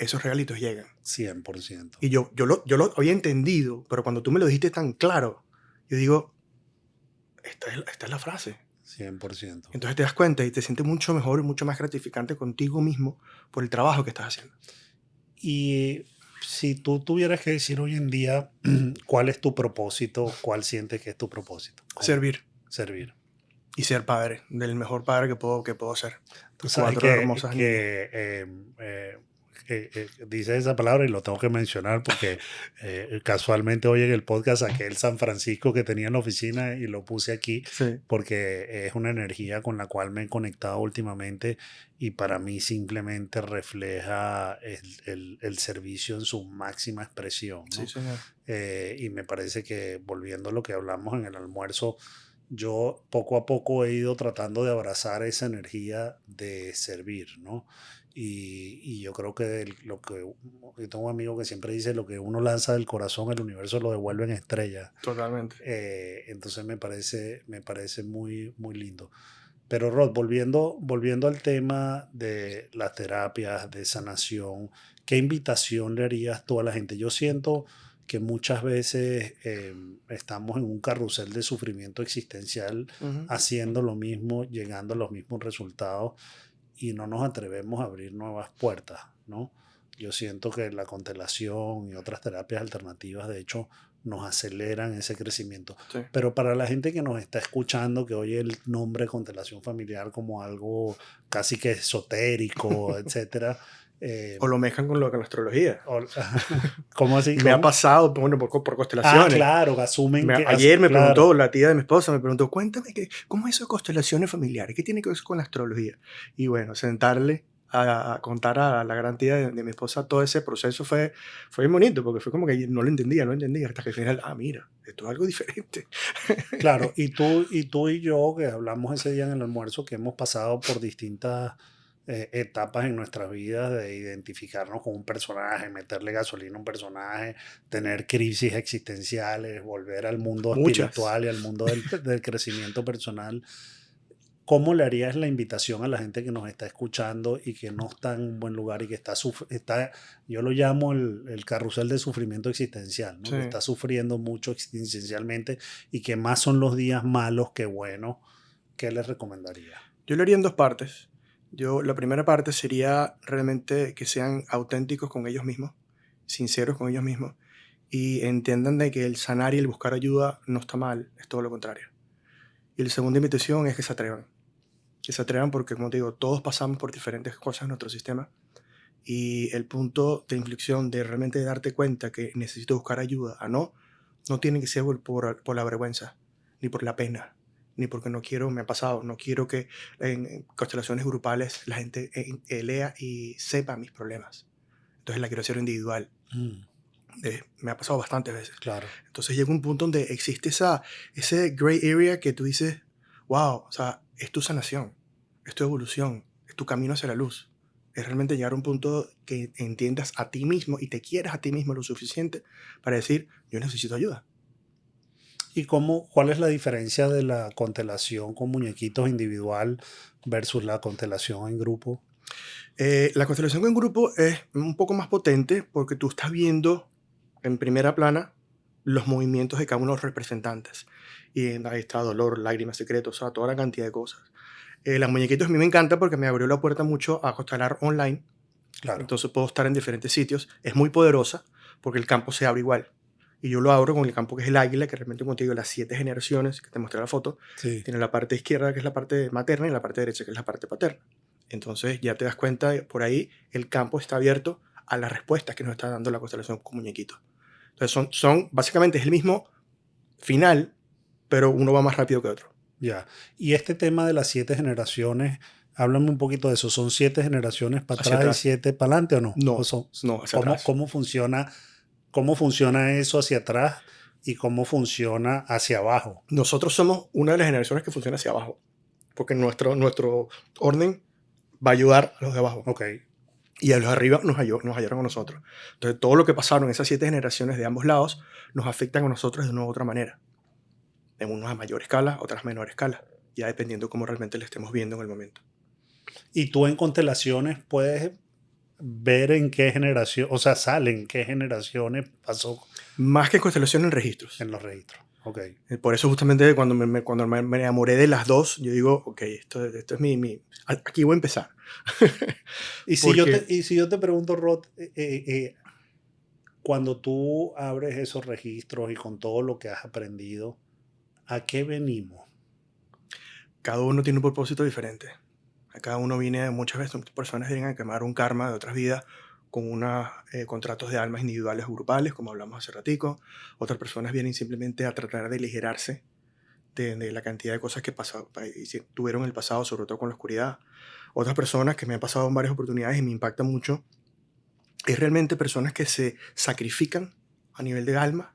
esos regalitos llegan. 100%. Y yo lo había entendido, pero cuando tú me lo dijiste tan claro, yo digo, esta es la frase. 100%. Entonces te das cuenta y te sientes mucho mejor y mucho más gratificante contigo mismo por el trabajo que estás haciendo. Y si tú tuvieras que decir hoy en día cuál es tu propósito, cuál sientes que es tu propósito. Servir Servir. y ser padre, del mejor padre que puedo ser. Tú De sabes 4 hermosas niñas. dice esa palabra y lo tengo que mencionar porque casualmente hoy en el podcast saqué el San Francisco que tenía en la oficina y lo puse aquí Sí, porque es una energía con la cual me he conectado últimamente y para mí simplemente refleja el servicio en su máxima expresión, sí, ¿no? señor. Y me parece que volviendo a lo que hablamos en el almuerzo, yo poco a poco he ido tratando de abrazar esa energía de servir, ¿no? Y yo creo que yo tengo un amigo que siempre dice, lo que uno lanza del corazón, el universo lo devuelve en estrellas. Totalmente. Entonces me parece muy, muy lindo. Pero Rod, volviendo al tema de las terapias, de sanación, ¿qué invitación le harías tú a la gente? Yo siento que muchas veces estamos en un carrusel de sufrimiento existencial Ujú. haciendo lo mismo, llegando a los mismos resultados y no nos atrevemos a abrir nuevas puertas, ¿no? Yo siento que la constelación y otras terapias alternativas, de hecho, nos aceleran ese crecimiento. Sí. Pero para la gente que nos está escuchando, que oye el nombre constelación familiar como algo casi que esotérico, etcétera, O lo mezclan con la astrología. o- ¿cómo así? Me ha ¿Cómo? pasado, bueno, por Ah, constelaciones. claro, asumen que, Ayer me claro, preguntó la tía de mi esposa, me preguntó, cuéntame, ¿cómo es eso de constelaciones familiares? ¿Qué tiene que ver eso con la astrología? Y bueno, sentarle a contar a la gran tía de mi esposa todo ese proceso fue bien bonito, porque fue como que no lo entendía, hasta que al final, mira, esto es algo diferente. claro, y tú y yo, que hablamos ese día en el almuerzo, que hemos pasado por distintas etapas en nuestras vidas de identificarnos con un personaje, meterle gasolina a un personaje, tener crisis existenciales, volver al mundo Muchas. espiritual y al mundo del crecimiento personal. ¿Cómo le harías la invitación a la gente que nos está escuchando y que no está en un buen lugar y que está yo lo llamo el carrusel de sufrimiento existencial, ¿no? Sí. Que está sufriendo mucho existencialmente y que más son los días malos que buenos? ¿Qué les recomendaría? Yo lo haría en dos partes. La primera parte sería realmente que sean auténticos con ellos mismos, sinceros con ellos mismos, y entiendan de que el sanar y el buscar ayuda no está mal, es todo lo contrario. Y la segunda invitación es que se atrevan porque, como te digo, todos pasamos por diferentes cosas en nuestro sistema y el punto de inflexión de realmente darte cuenta que necesito buscar ayuda no tiene que ser por la vergüenza, ni por la pena, ni porque no quiero, me ha pasado, no quiero que en constelaciones grupales la gente lea y sepa mis problemas. Entonces la quiero hacer individual. Mm, Me ha pasado bastantes veces. claro. Entonces llega un punto donde existe ese gray area que tú dices, wow, o sea, es tu sanación, es tu evolución, es tu camino hacia la luz. Es realmente llegar a un punto que entiendas a ti mismo y te quieras a ti mismo lo suficiente para decir, yo necesito ayuda. ¿Y cuál es la diferencia de la constelación con muñequitos individual versus la constelación en grupo? La constelación en grupo es un poco más potente porque tú estás viendo en primera plana los movimientos de cada uno de los representantes. Y ahí está dolor, lágrimas, secretos, o sea, toda la cantidad de cosas. Las muñequitos a mí me encanta porque me abrió la puerta mucho a constelar online. Claro. Entonces puedo estar en diferentes sitios. Es muy poderosa porque el campo se abre igual. Y yo lo abro con el campo que es el águila, que realmente, como te digo, las 7 generaciones que te mostré la foto, Sí. tiene la parte izquierda, que es la parte materna, y la parte derecha, que es la parte paterna. Entonces ya te das cuenta, por ahí el campo está abierto a las respuestas que nos está dando la constelación con muñequitos. Entonces básicamente es el mismo final, pero uno va más rápido que otro. Ya. Y este tema de las 7 generaciones, háblame un poquito de eso. ¿Son 7 generaciones para Hacia atrás y atrás. 7 para adelante o no? ¿O No, son, no, hacia cómo, atrás. cómo funciona eso hacia atrás y cómo funciona hacia abajo? Nosotros somos una de las generaciones que funciona hacia abajo, porque nuestro orden va a ayudar a los de abajo. Ok, Y a los de arriba nos ayudaron a nosotros. Entonces, todo lo que pasaron esas 7 generaciones de ambos lados nos afectan a nosotros de una u otra manera. En unos a mayor escala, otras a menor escala. Ya dependiendo cómo realmente le estemos viendo en el momento. y tú en constelaciones puedes ver en qué generación, o sea, salen qué generaciones pasó Más que constelación en registros. en los registros. Ok. Por eso justamente cuando me enamoré de las dos, yo digo, ok, esto es aquí voy a empezar. Porque Y si yo te pregunto, Rod, cuando tú abres esos registros y con todo lo que has aprendido, ¿a qué venimos? cada uno tiene un propósito diferente. A cada uno viene, muchas veces personas vienen a quemar un karma de otras vidas con unos contratos de almas individuales o grupales, como hablamos hace ratico. Otras personas vienen simplemente a tratar de aligerarse de la cantidad de cosas que tuvieron en el pasado, sobre todo con la oscuridad. Otras personas que me han pasado en varias oportunidades y me impactan mucho, es realmente personas que se sacrifican a nivel de alma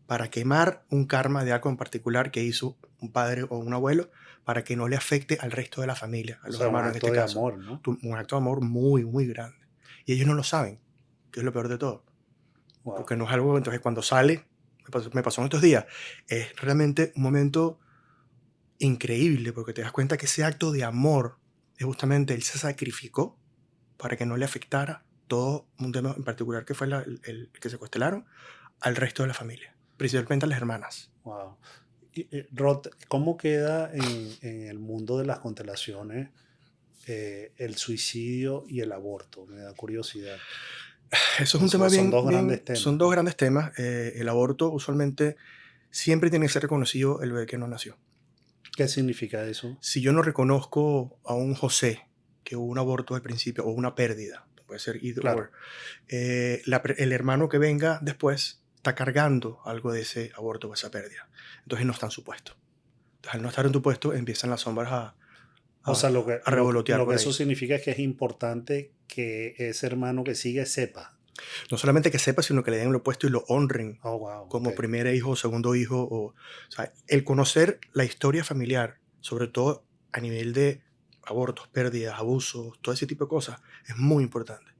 para quemar un karma de algo en particular que hizo un padre o un abuelo para que no le afecte al resto de la familia, a O los sea, un hermanos en acto este de caso. amor, ¿no? Un acto de amor muy, muy grande. Y ellos no lo saben, que es lo peor de todo. Wow. Porque no es algo, entonces cuando sale, me pasó en estos días, es realmente un momento increíble porque te das cuenta que ese acto de amor es justamente él se sacrificó para que no le afectara todo un tema en particular que fue el que secuestraron al resto de la familia, principalmente a las hermanas. Wow. Rod, ¿cómo queda en el mundo de las constelaciones el suicidio y el aborto? Me da curiosidad. Eso es un tema Son dos bien, grandes son temas, dos ¿no? grandes temas. El aborto usualmente siempre tiene que ser reconocido el bebé que no nació. ¿Qué significa eso? Si yo no reconozco a un José que hubo un aborto al principio o una pérdida, puede ser either Claro, or, el hermano que venga después está cargando algo de ese aborto o esa pérdida. Entonces no está en su puesto. Entonces al no estar en tu puesto empiezan las sombras o sea, a revolotear lo que por eso ahí. significa es que es importante que ese hermano que sigue sepa. No solamente que sepa, sino que le den lo puesto y lo honren Oh, wow, ok, como primer hijo o segundo hijo. O sea, el conocer la historia familiar, sobre todo a nivel de abortos, pérdidas, abusos, todo ese tipo de cosas, es muy importante.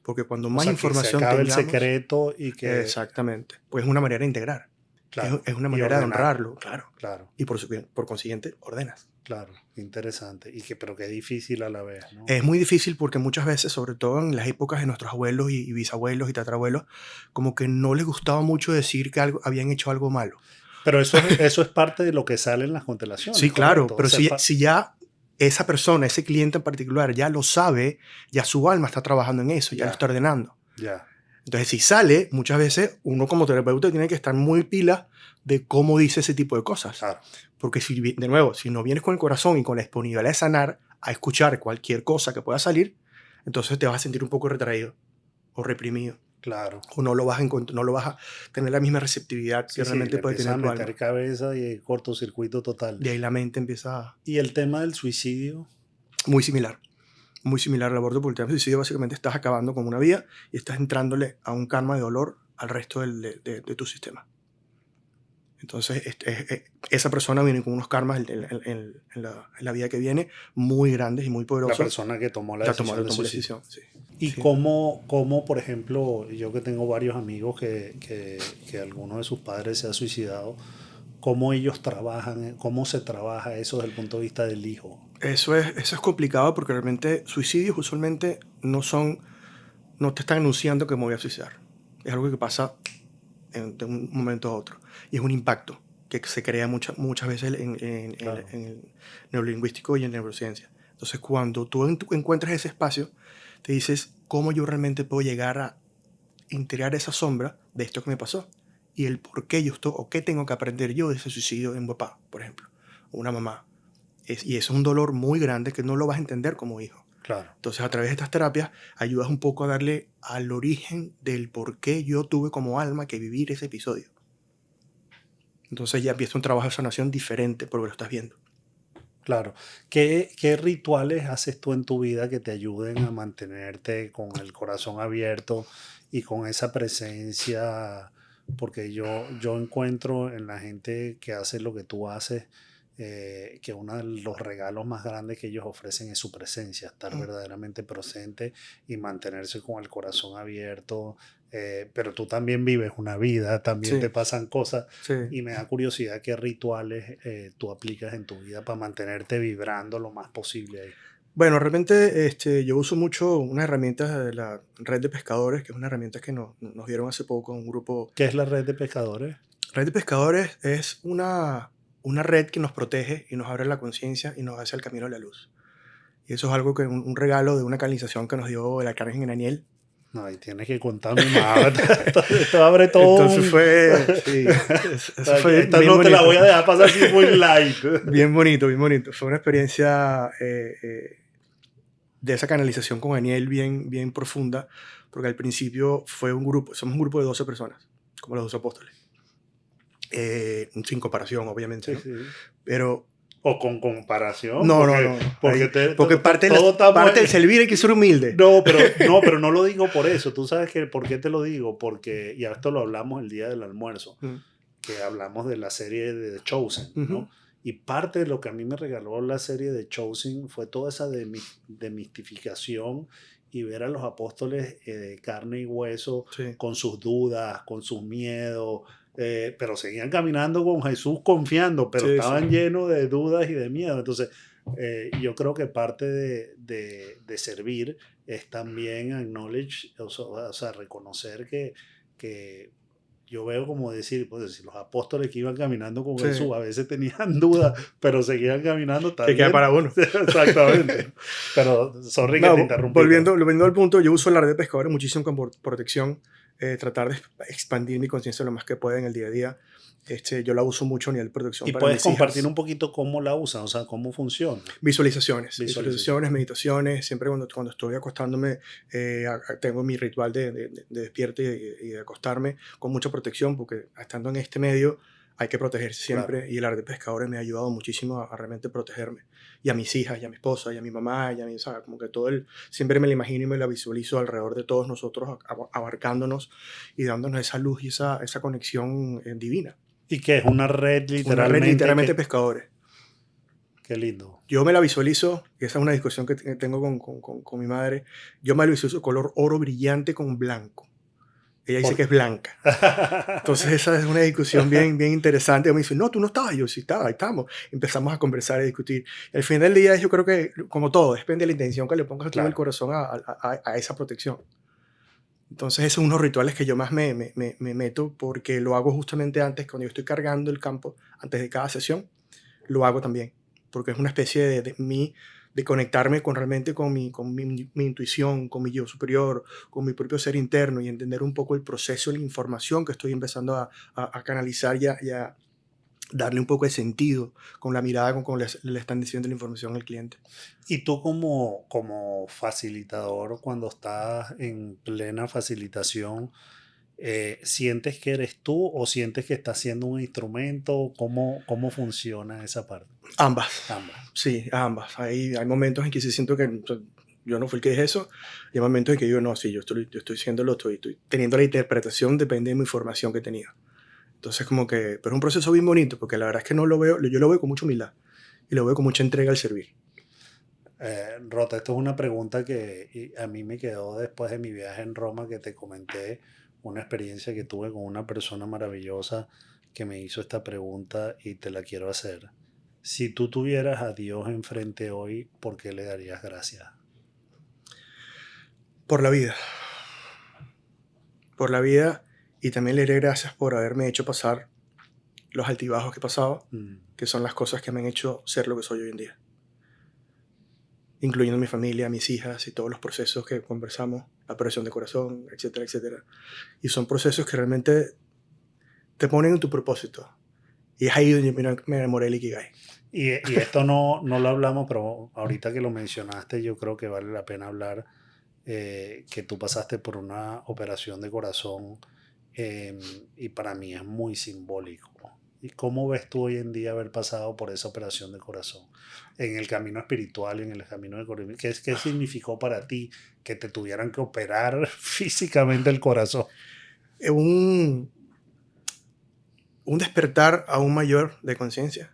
Porque cuando o más sea, que se información acabe el tengamos, secreto y que, exactamente, pues es una manera de integrar, claro, es una y manera de ordenar, honrarlo, claro. claro, Y por consiguiente, ordenas. claro, interesante, pero qué difícil a la vez, ¿no? Es muy difícil porque muchas veces, sobre todo en las épocas de nuestros abuelos y bisabuelos y tatarabuelos, como que no les gustaba mucho decir que habían hecho algo malo. Pero eso es parte de lo que sale en las constelaciones, Sí, claro, ¿correcto? O pero sea, si ya esa persona, ese cliente en particular, ya lo sabe, ya su alma está trabajando en eso, ya lo ya, está ordenando. ya, Entonces, si sale, muchas veces uno como terapeuta tiene que estar muy pila de cómo dice ese tipo de cosas. claro, Porque si, de nuevo, si no vienes con el corazón y con la disponibilidad de sanar a escuchar cualquier cosa que pueda salir, entonces te vas a sentir un poco retraído o reprimido. claro. O no lo vas a tener la misma receptividad que Sí, sí, realmente le puede empiezas tener a tu meter alma. cabeza y cortocircuito total. De ahí la mente empieza Y el tema del suicidio, muy similar. Muy similar al aborto, porque el tema del suicidio básicamente estás acabando con una vida y estás entrándole a un karma de dolor al resto de tu sistema. Entonces, esa persona viene con unos karmas en la vida que viene muy grandes y muy la poderosos. persona que tomó la Ya tomó, decisión ya de tomó la suicidio. decisión, sí. Y Sí. por ejemplo, yo que tengo varios amigos que alguno de sus padres se ha suicidado, cómo ellos trabajan, cómo se trabaja eso desde el punto de vista del hijo. Eso es complicado porque realmente suicidios usualmente no te están anunciando que me voy a suicidar. Es algo que pasa de un momento a otro. Y es un impacto que se crea muchas veces Claro, en el neurolingüístico y en neurociencia. Entonces, cuando tú encuentras ese espacio, te dices, ¿cómo yo realmente puedo llegar a integrar esa sombra de esto que me pasó? Y el por qué yo estoy, o qué tengo que aprender yo de ese suicidio de un papá, por ejemplo, o una mamá. Y eso es un dolor muy grande que no lo vas a entender como hijo. claro, Entonces, a través de estas terapias, ayudas un poco a darle al origen del por qué yo tuve como alma que vivir ese episodio. Entonces ya empieza un trabajo de sanación diferente porque lo estás viendo. claro. ¿Qué rituales haces tú en tu vida que te ayuden a mantenerte con el corazón abierto y con esa presencia? Porque yo encuentro en la gente que hace lo que tú haces, que uno de los regalos más grandes que ellos ofrecen es su presencia, estar Mm, verdaderamente presente y mantenerse con el corazón abierto. Pero tú también vives una vida, también te sí, pasan cosas sí. y me da curiosidad qué rituales tú aplicas en tu vida para mantenerte vibrando lo más posible ahí. Bueno, realmente yo uso mucho unas herramientas de la red de pescadores, que es una herramienta que nos dieron hace poco un grupo. ¿Qué es la red de pescadores? Red de pescadores es una red que nos protege y nos abre la conciencia y nos hace el camino a la luz. Y eso es algo que un regalo de una canalización que nos dio el arcángel Aniel. No, ahí tienes que contarme más. Esto abre todo Entonces sí, eso fue Esta bien no te la voy a bonito. dejar pasar así muy light. Bien bonito, bien bonito. Fue una experiencia de esa canalización con Aniel bien, bien profunda, porque al principio somos un grupo de 12 personas, como los 12 apóstoles. Sin comparación, obviamente, Sí, ¿no? sí. Pero O con comparación, no, porque, no, no. porque, Ahí- porque todos estamos... parte del servir hay que ser humilde. No, pero no lo digo por eso. Tú sabes que por qué te lo digo, porque, y esto lo hablamos el día del almuerzo, Mm, que hablamos de la serie de The Chosen, ujú. ¿no? Y parte de lo que a mí me regaló la serie de Chosen fue toda esa demistificación y ver a los apóstoles de carne y hueso Sí, con sus dudas, con sus miedos, pero seguían caminando con Jesús confiando, pero sí, sí. estaban llenos de dudas y de miedo. Entonces, yo creo que parte de servir es también acknowledge, o sea, reconocer que yo veo como decir, pues si los apóstoles que iban caminando con Sí. Jesús a veces tenían dudas, pero seguían caminando Que queda también. para uno. Exactamente. Pero, sorry que No, te interrumpí. volviendo al punto, yo uso la red de pescadores muchísimo con protección, tratar de expandir mi conciencia lo más que pueda en el día a día. Yo la uso mucho a nivel de protección Y para puedes mis compartir hijas. un poquito cómo la usan, o sea, cómo funciona. Visualizaciones, Visualización. meditaciones. Siempre cuando estoy acostándome, tengo mi ritual de despierto y de acostarme con mucha protección, porque estando en este medio hay que protegerse siempre. Claro. Y el arte de pescadores me ha ayudado muchísimo a realmente protegerme. Y a mis hijas, y a mi esposa, y a mi mamá, y a mi, ¿sabes? Como que siempre me la imagino y me la visualizo alrededor de todos nosotros, abarcándonos y dándonos esa luz y esa conexión divina. Y que es una red Una red literalmente. literalmente de pescadores. Qué lindo. Yo me la visualizo, y esa es una discusión que tengo con mi madre, yo me la visualizo color oro brillante con blanco. Ella dice que es blanca. Entonces esa es una discusión bien, bien interesante. Ella me dice, no, tú no estabas. Yo sí estaba, ahí estamos. Empezamos a conversar y discutir. Al final del día yo creo que, como todo, depende de la intención que le pongas tú Claro. el corazón a esa protección. Entonces esos son unos rituales que yo más me meto, porque lo hago justamente antes, cuando yo estoy cargando el campo, antes de cada sesión, lo hago también, porque es una especie de conectarme realmente con mi intuición, con mi yo superior, con mi propio ser interno, y entender un poco el proceso, la información que estoy empezando a canalizar y a darle un poco de sentido con la mirada, con cómo le están diciendo la información al cliente. Y tú como facilitador, cuando estás en plena facilitación, ¿sientes que eres tú o sientes que estás siendo un instrumento? ¿Cómo funciona esa parte? Ambas. Ambas. Sí, ambas. Hay momentos en que sí siento que yo no fui el que dije eso, y hay momentos en que digo, no, sí, yo estoy siéndolo, estoy teniendo la interpretación, depende de mi formación que he tenido. Entonces, como que, pero es un proceso bien bonito, porque la verdad es que no lo veo, yo lo veo con mucha humildad, y lo veo con mucha entrega al servir. Rota, esto es una pregunta que a mí me quedó después de mi viaje en Roma, que te comenté una experiencia que tuve con una persona maravillosa que me hizo esta pregunta y te la quiero hacer. Si tú tuvieras a Dios enfrente hoy, ¿por qué le darías gracias? Por la vida. Por la vida, y también le diré gracias por haberme hecho pasar los altibajos que he pasado, que son las cosas que me han hecho ser lo que soy hoy en día. Incluyendo mi familia, mis hijas y todos los procesos que conversamos, la operación de corazón, etcétera, etcétera. Y son procesos que realmente te ponen en tu propósito. Y es ahí donde me enamoré del Ikigai. Y esto no lo hablamos, pero ahorita que lo mencionaste, yo creo que vale la pena hablar que tú pasaste por una operación de corazón y para mí es muy simbólico. ¿Y cómo ves tú hoy en día haber pasado por esa operación de corazón? En el camino espiritual, en el camino de corazón. ¿Qué significó para ti que te tuvieran que operar físicamente el corazón? Un despertar aún mayor de conciencia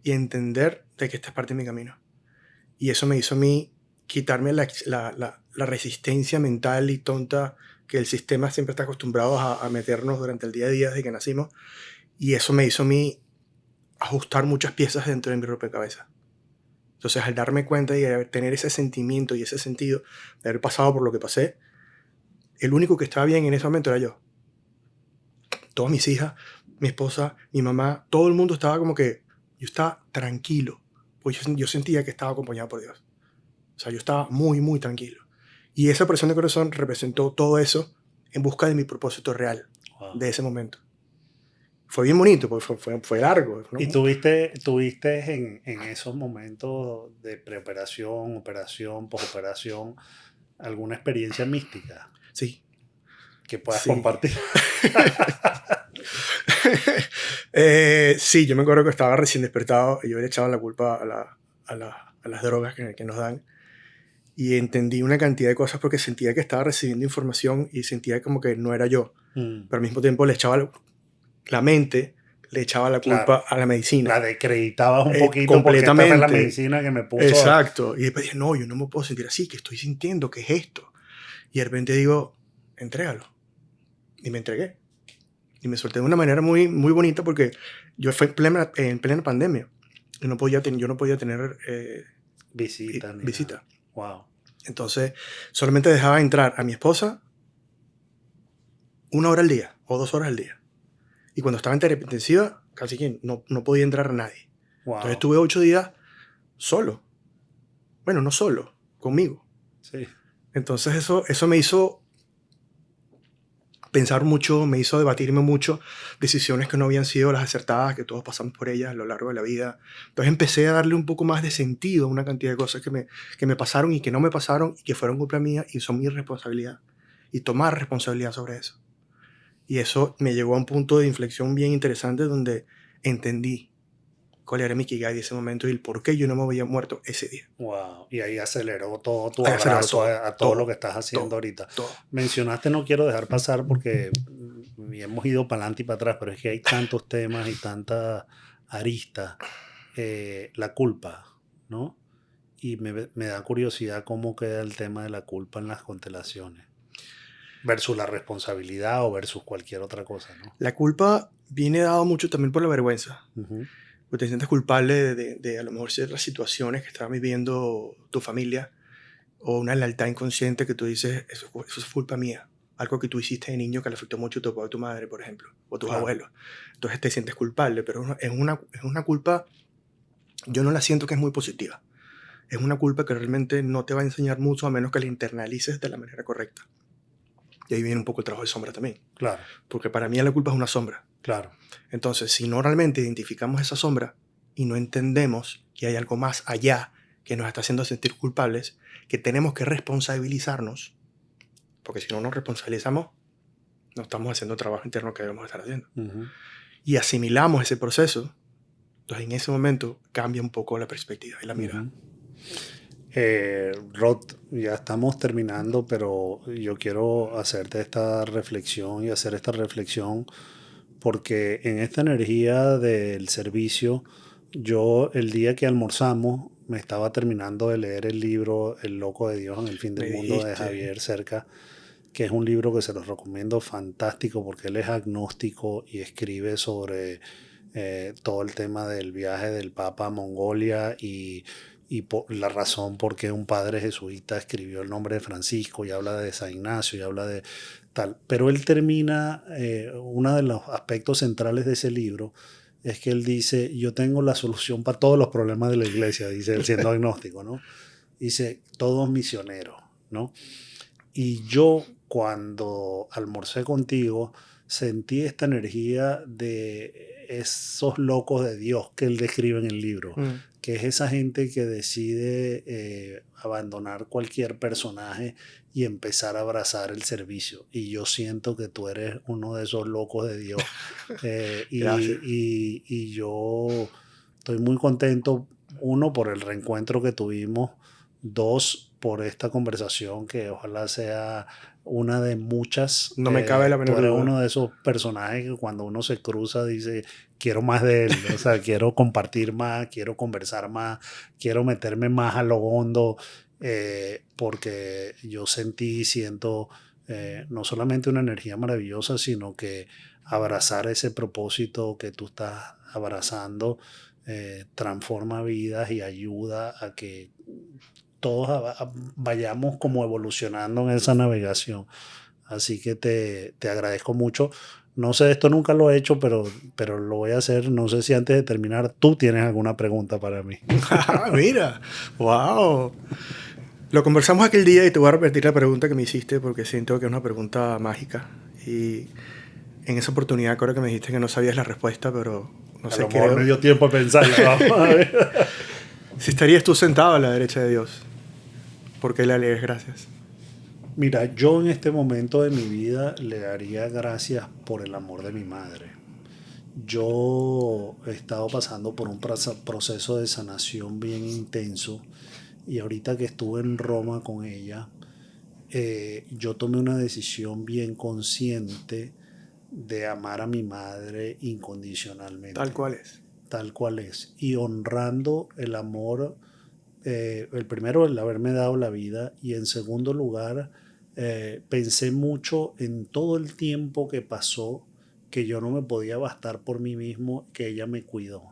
y entender de que esta es parte de mi camino. Y eso me hizo a mí quitarme la resistencia mental y tonta que el sistema siempre está acostumbrado a meternos durante el día a día desde que nacimos. Y eso me hizo a mí ajustar muchas piezas dentro de mi rompecabezas. Entonces, al darme cuenta y tener ese sentimiento y ese sentido de haber pasado por lo que pasé, el único que estaba bien en ese momento era yo. Todas mis hijas, mi esposa, mi mamá, todo el mundo estaba como que yo estaba tranquilo, pues yo sentía que estaba acompañado por Dios. O sea, yo estaba muy, muy tranquilo. Y esa presión de corazón representó todo eso en busca de mi propósito real Wow. de ese momento. Fue bien bonito, porque fue largo, ¿no? ¿Y tuviste en esos momentos de preoperación, operación, posoperación, alguna experiencia mística Sí, que puedas sí. compartir? Sí, yo me acuerdo que estaba recién despertado y yo le echaba la culpa a las drogas que nos dan. Y entendí una cantidad de cosas porque sentía que estaba recibiendo información y sentía como que no era yo. Mm, Pero al mismo tiempo le echaba la mente, le echaba la culpa claro, a la la medicina. decreditabas un poquito porque esta fue la Completamente. medicina que me puso. Exacto. Y después dije, no, yo no me puedo sentir así, que estoy sintiendo, ¿qué es esto? Y de repente digo, entrégalo. Y me entregué. Y me solté de una manera muy, muy bonita porque yo fue en plena pandemia. Y no podía yo no podía tener Visitas ni nada. visita. Wow. Entonces, solamente dejaba entrar a mi esposa 1 hora al día o 2 horas al día. Y cuando estaba en terapia intensiva, casi que no podía entrar a nadie. Entonces Wow. estuve 8 días solo. Bueno, no solo, conmigo. Sí. Entonces eso me hizo pensar mucho, me hizo debatirme mucho decisiones que no habían sido las acertadas, que todos pasamos por ellas a lo largo de la vida. Entonces empecé a darle un poco más de sentido a una cantidad de cosas que me pasaron y que no me pasaron y que fueron culpa mía y son mi responsabilidad. Y tomar responsabilidad sobre eso. Y eso me llevó a un punto de inflexión bien interesante donde entendí cuál era mi Ikigai de ese momento y el por qué yo no me había muerto ese día. Wow. Y ahí aceleró todo tu Ahí aceleró abrazo todo, a todo lo que todo, estás haciendo todo, ahorita. todo. Mencionaste, no quiero dejar pasar porque y hemos ido para adelante y para atrás, pero es que hay tantos temas y tantas aristas. La culpa, ¿no? Y me da curiosidad cómo queda el tema de la culpa en las constelaciones, versus la responsabilidad o versus cualquier otra cosa, ¿no? La culpa viene dado mucho también por la vergüenza. Ujú. Porque te sientes culpable de a lo mejor ciertas situaciones que está viviendo tu familia o una lealtad inconsciente que tú dices, eso es culpa mía. Algo que tú hiciste de niño que le afectó mucho a tu papá o a tu madre, por ejemplo, o a tus Claro, abuelos. Entonces te sientes culpable, pero es una culpa, yo no la siento que es muy positiva. Es una culpa que realmente no te va a enseñar mucho a menos que la internalices de la manera correcta. Y ahí viene un poco el trabajo de sombra también. claro, Porque para mí la culpa es una sombra. claro. Entonces, si no realmente identificamos esa sombra y no entendemos que hay algo más allá que nos está haciendo sentir culpables, que tenemos que responsabilizarnos, porque si no nos responsabilizamos, no estamos haciendo el trabajo interno que debemos estar haciendo. Ujú. Y asimilamos ese proceso, entonces en ese momento cambia un poco la perspectiva y la mirada. Ujú. Rod, ya estamos terminando, pero yo quiero hacerte esta reflexión y hacer esta reflexión porque en esta energía del servicio, yo el día que almorzamos me estaba terminando de leer el libro El Loco de Dios en el Fin del Me Mundo de dijiste, Javier Cerca, que es un libro que se los recomiendo fantástico porque él es agnóstico y escribe sobre todo el tema del viaje del Papa a Mongolia y la razón por qué un padre jesuita escribió el nombre de Francisco y habla de San Ignacio y habla de tal. Pero él termina, uno de los aspectos centrales de ese libro es que él dice, yo tengo la solución para todos los problemas de la iglesia, dice él siendo agnóstico, ¿no? Dice, todos misioneros, ¿no? Y yo cuando almorcé contigo sentí esta energía de esos locos de Dios que él describe en el libro, mm, que es esa gente que decide abandonar cualquier personaje y empezar a abrazar el servicio. Y yo siento que tú eres uno de esos locos de Dios. gracias. Y yo estoy muy contento, uno, por el reencuentro que tuvimos, dos, por esta conversación que ojalá sea una de muchas. No me cabe la Tú menor eres duda. uno de esos personajes que cuando uno se cruza dice, quiero más de él, o sea, quiero compartir más, quiero conversar más, quiero meterme más a lo hondo, porque yo sentí, siento no solamente una energía maravillosa, sino que abrazar ese propósito que tú estás abrazando transforma vidas y ayuda a que todos vayamos como evolucionando en esa navegación. Así que te agradezco mucho. No sé, esto nunca lo he hecho, pero lo voy a hacer. No sé si antes de terminar tú tienes alguna pregunta para mí. Mira, wow. Lo conversamos aquel día y te voy a repetir la pregunta que me hiciste porque siento que es una pregunta mágica. Y en esa oportunidad, creo que me dijiste que no sabías la respuesta, pero no A sé, lo mejor creo. me dio tiempo a pensarla. Vamos a ver. Si estarías tú sentado a la derecha de Dios, ¿por qué le lees gracias? Mira, yo en este momento de mi vida le daría gracias por el amor de mi madre. Yo he estado pasando por un proceso de sanación bien intenso y ahorita que estuve en Roma con ella, yo tomé una decisión bien consciente de amar a mi madre Tal incondicionalmente, cual es. tal cual es, y honrando el amor, el primero, el haberme dado la vida, y en segundo lugar, pensé mucho en todo el tiempo que pasó, que yo no me podía bastar por mí mismo, que ella me cuidó.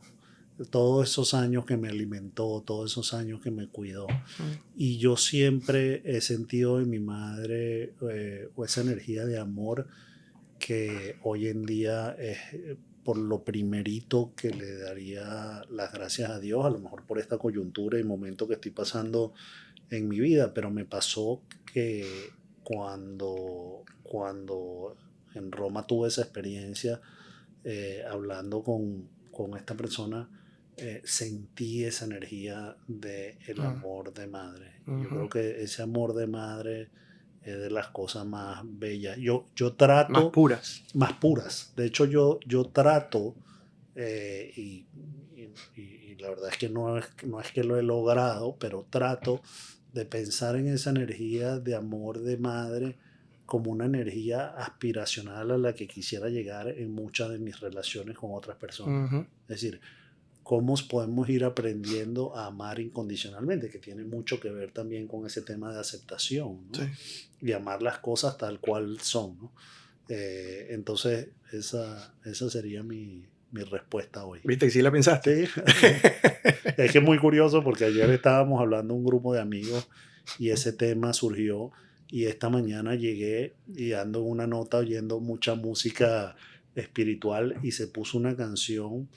Todos esos años que me alimentó, todos esos años que me cuidó. Y yo siempre he sentido en mi madre esa energía de amor que hoy en día es por lo primerito que le daría las gracias a Dios, a lo mejor por esta coyuntura y momento que estoy pasando en mi vida, pero me pasó que cuando en Roma tuve esa experiencia hablando con esta persona, sentí esa energía del Mm, amor de madre. Yo ujú. creo que ese amor de madre es de las cosas más bellas. Yo Más trato, puras. más puras. De hecho, yo trato, eh, y, y la verdad es que no es que lo he logrado, pero trato de pensar en esa energía de amor de madre como una energía aspiracional a la que quisiera llegar en muchas de mis relaciones con otras personas. Ujú. Es decir, cómo podemos ir aprendiendo a amar incondicionalmente, que tiene mucho que ver también con ese tema de aceptación, Sí. ¿no? Y amar las cosas tal cual son, ¿no? Entonces, esa sería mi respuesta hoy. ¿Viste que sí la pensaste? Sí, es que es muy curioso porque ayer estábamos hablando un grupo de amigos y ese tema surgió y esta mañana llegué y ando en una nota oyendo mucha música espiritual y se puso una canción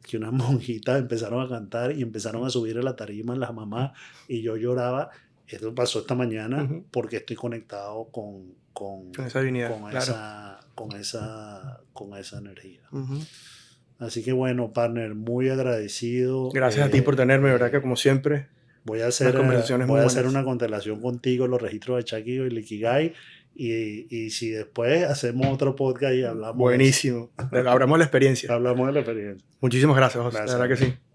que unas monjitas empezaron a cantar y empezaron a subir a la tarima las mamás y yo lloraba. Esto pasó esta mañana Ujú. porque estoy conectado Con esa divinidad, claro. con esa energía. Ujú. Así que bueno, partner, muy agradecido. Gracias a ti por tenerme, ¿verdad? Que como siempre, unas conversaciones muy Voy a hacer buenas. una constelación contigo, los registros de Chakio y Likigai. Y si después hacemos otro podcast y hablamos de eso. Buenísimo. Hablamos de la experiencia. Hablamos de la experiencia. Muchísimas gracias, José. La Gracias, verdad que amigo. sí.